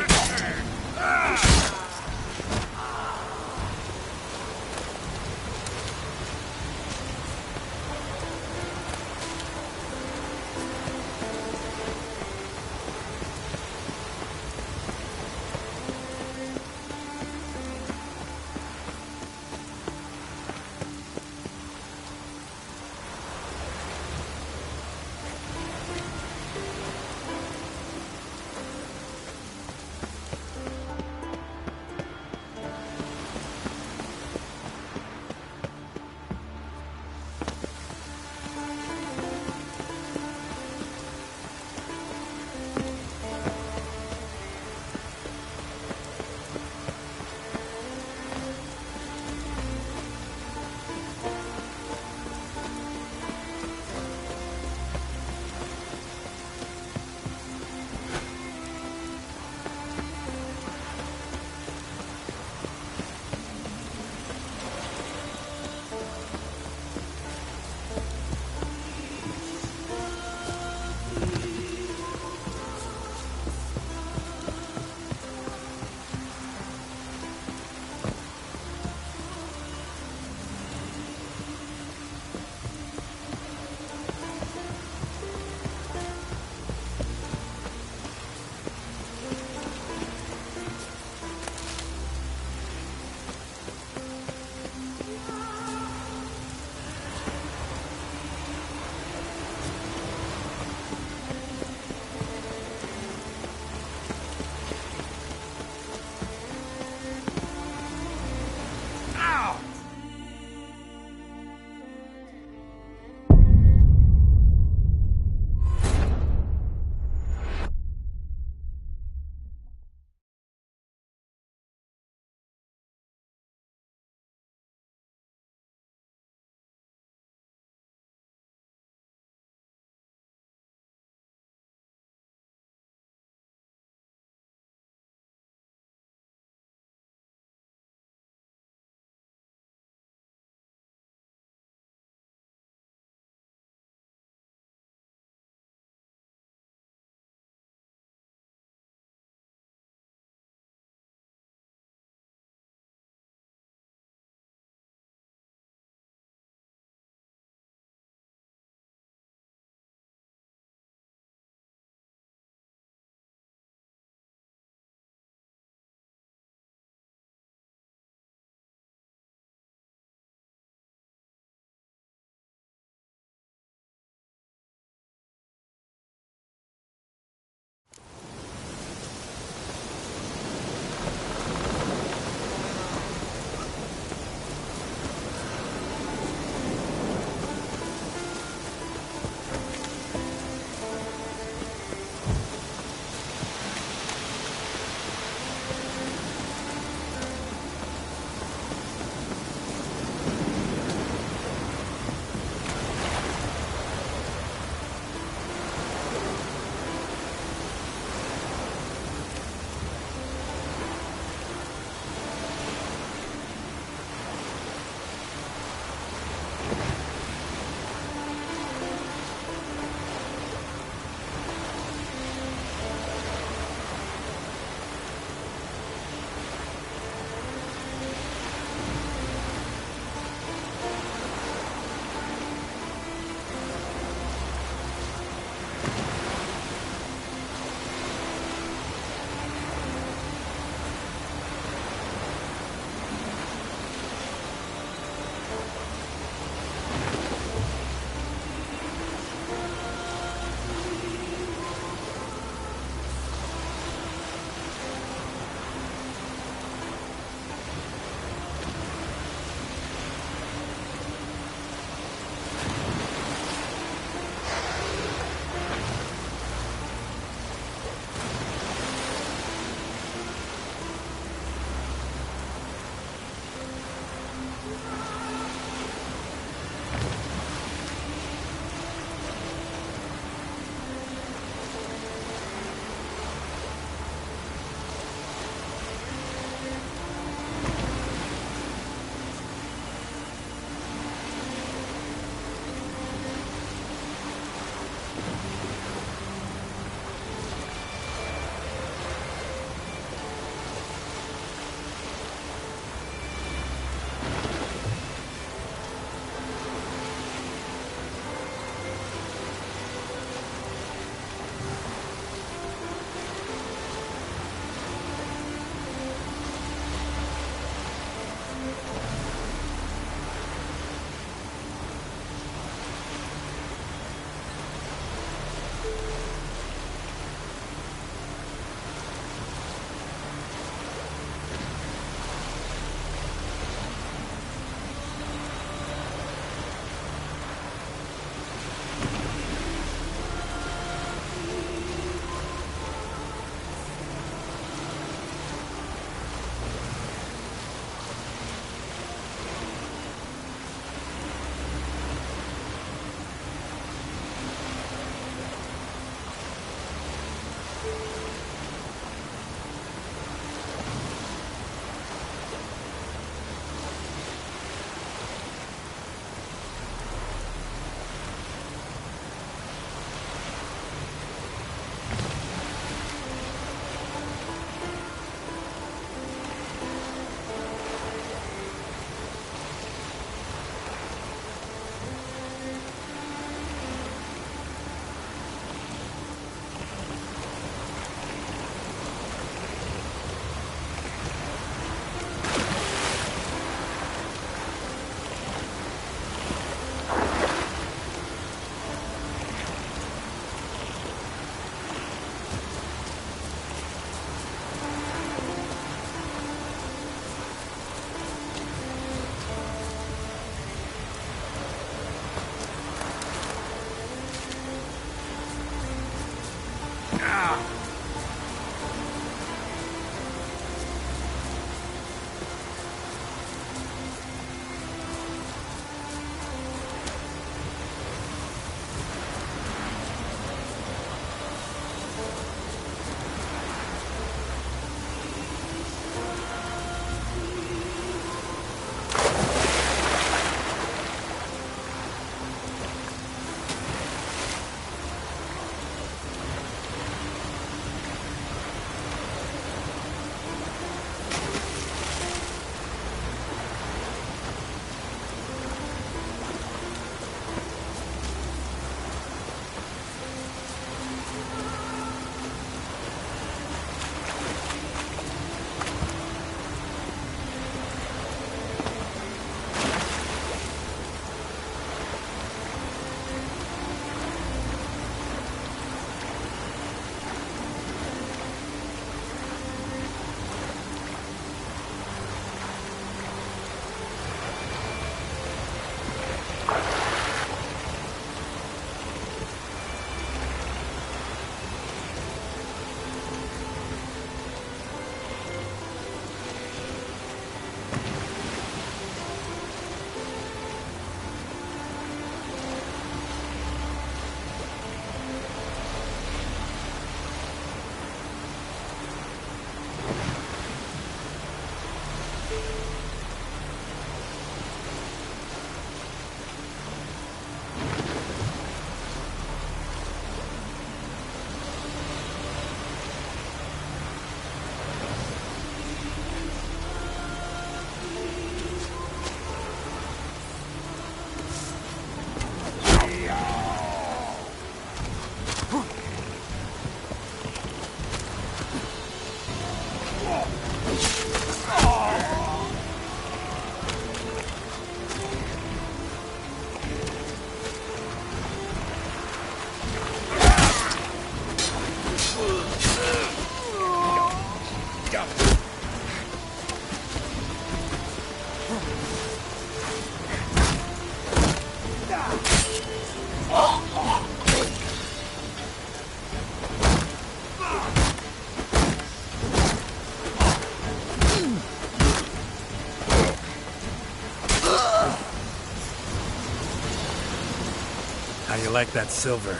How you like that silver?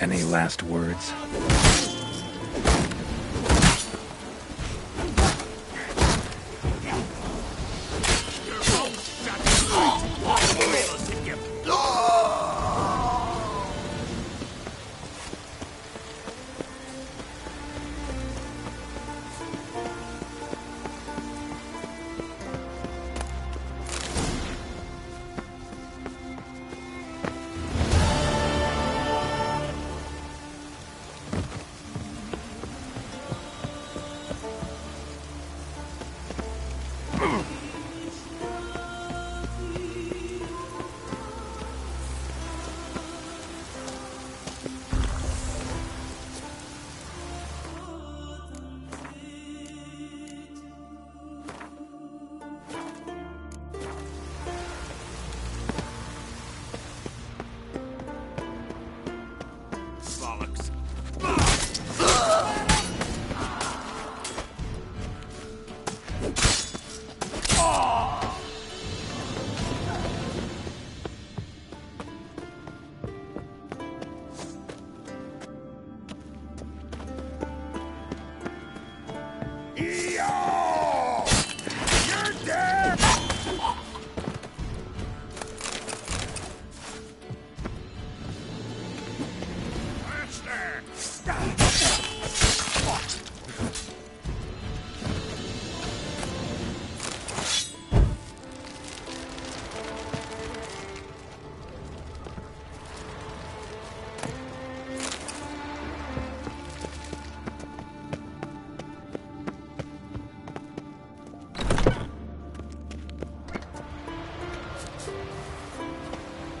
Any last words?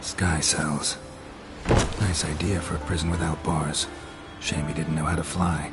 Sky cells. Nice idea for a prison without bars. Shame he didn't know how to fly.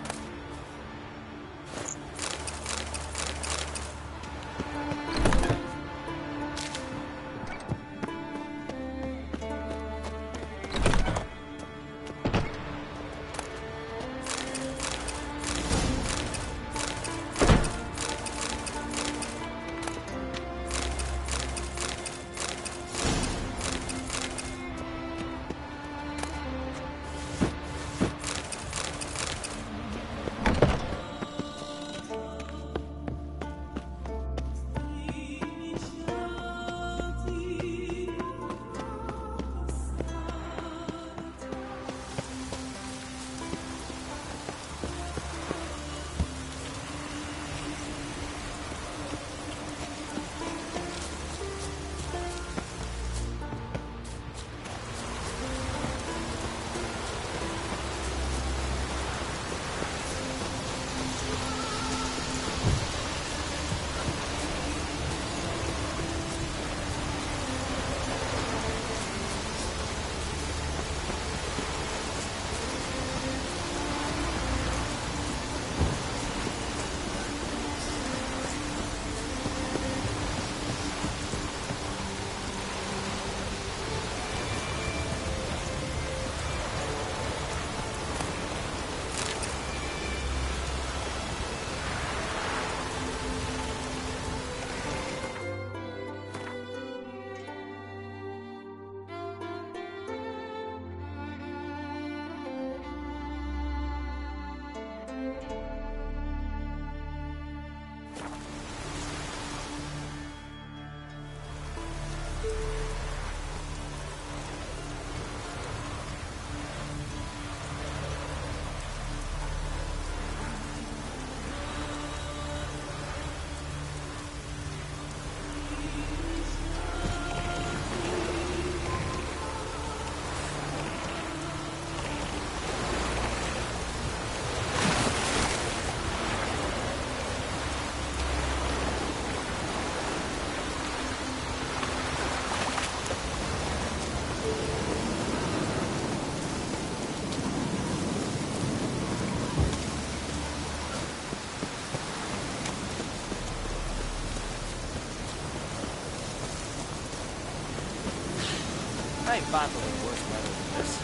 I ain't battling worse weather than this.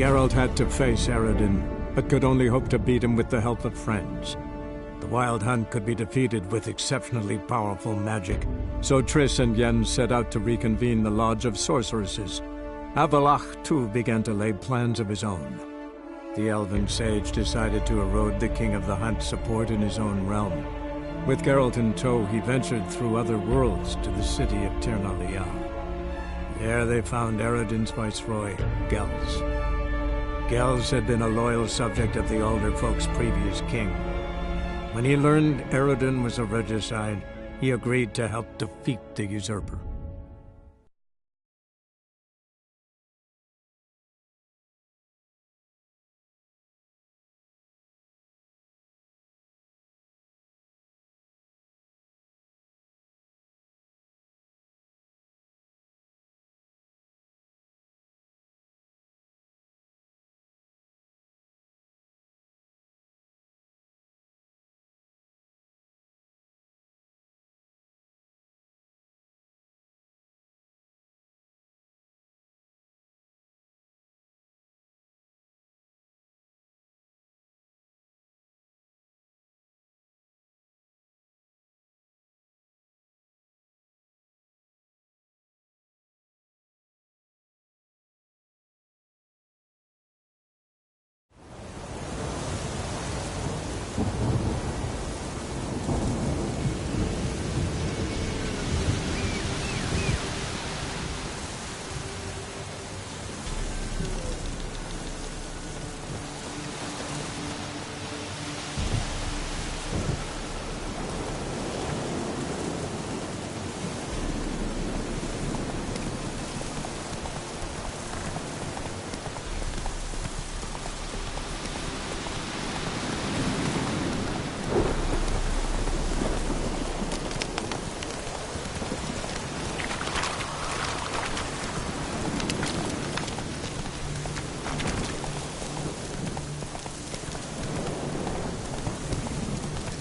Geralt had to face Eredin, but could only hope to beat him with the help of friends. The Wild Hunt could be defeated with exceptionally powerful magic, so Triss and Yen set out to reconvene the Lodge of Sorceresses. Avallac'h, too, began to lay plans of his own. The elven sage decided to erode the King of the Hunt's support in his own realm. With Geralt in tow, he ventured through other worlds to the city of Tir na Lial. There they found Eredin's viceroy, Gels. Gels had been a loyal subject of the Alder Folk's previous king. When he learned Eredin was a regicide, he agreed to help defeat the usurper.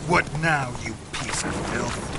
What now, you piece of filth?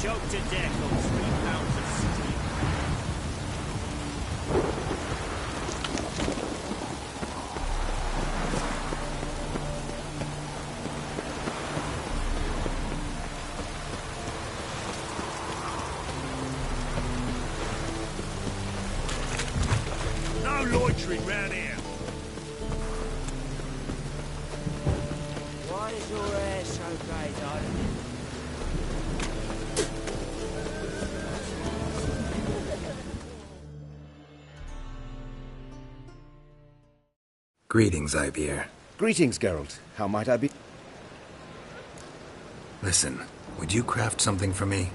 choked to death on 3 pounds of steak. No loitering round here. Why is your hair so grey, darling? Greetings, Ivier. Greetings, Geralt. How might I be? Listen, would you craft something for me?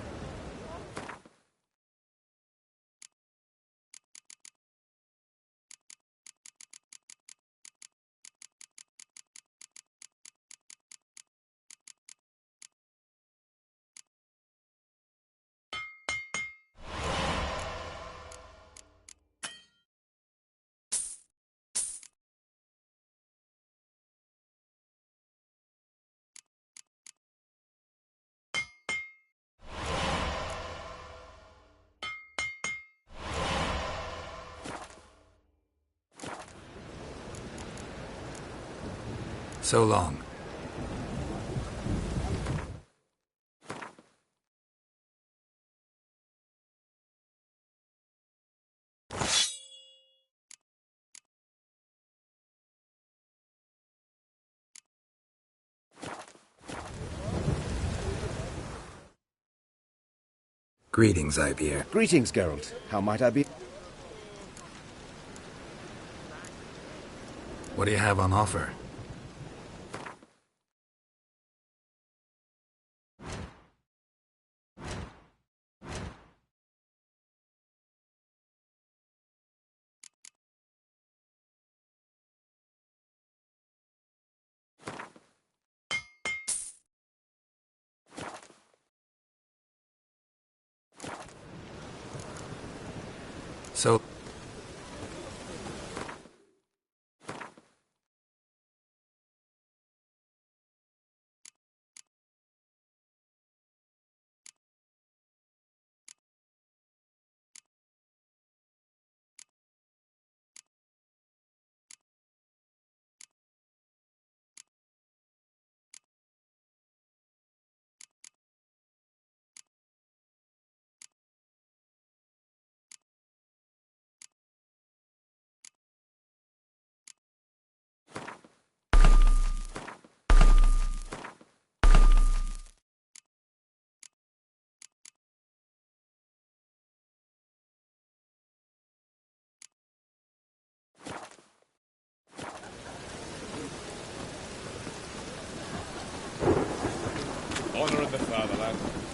So long. Greetings, Ivier. Greetings, Geralt. How might I be? What do you have on offer? So... Honor of the fatherland.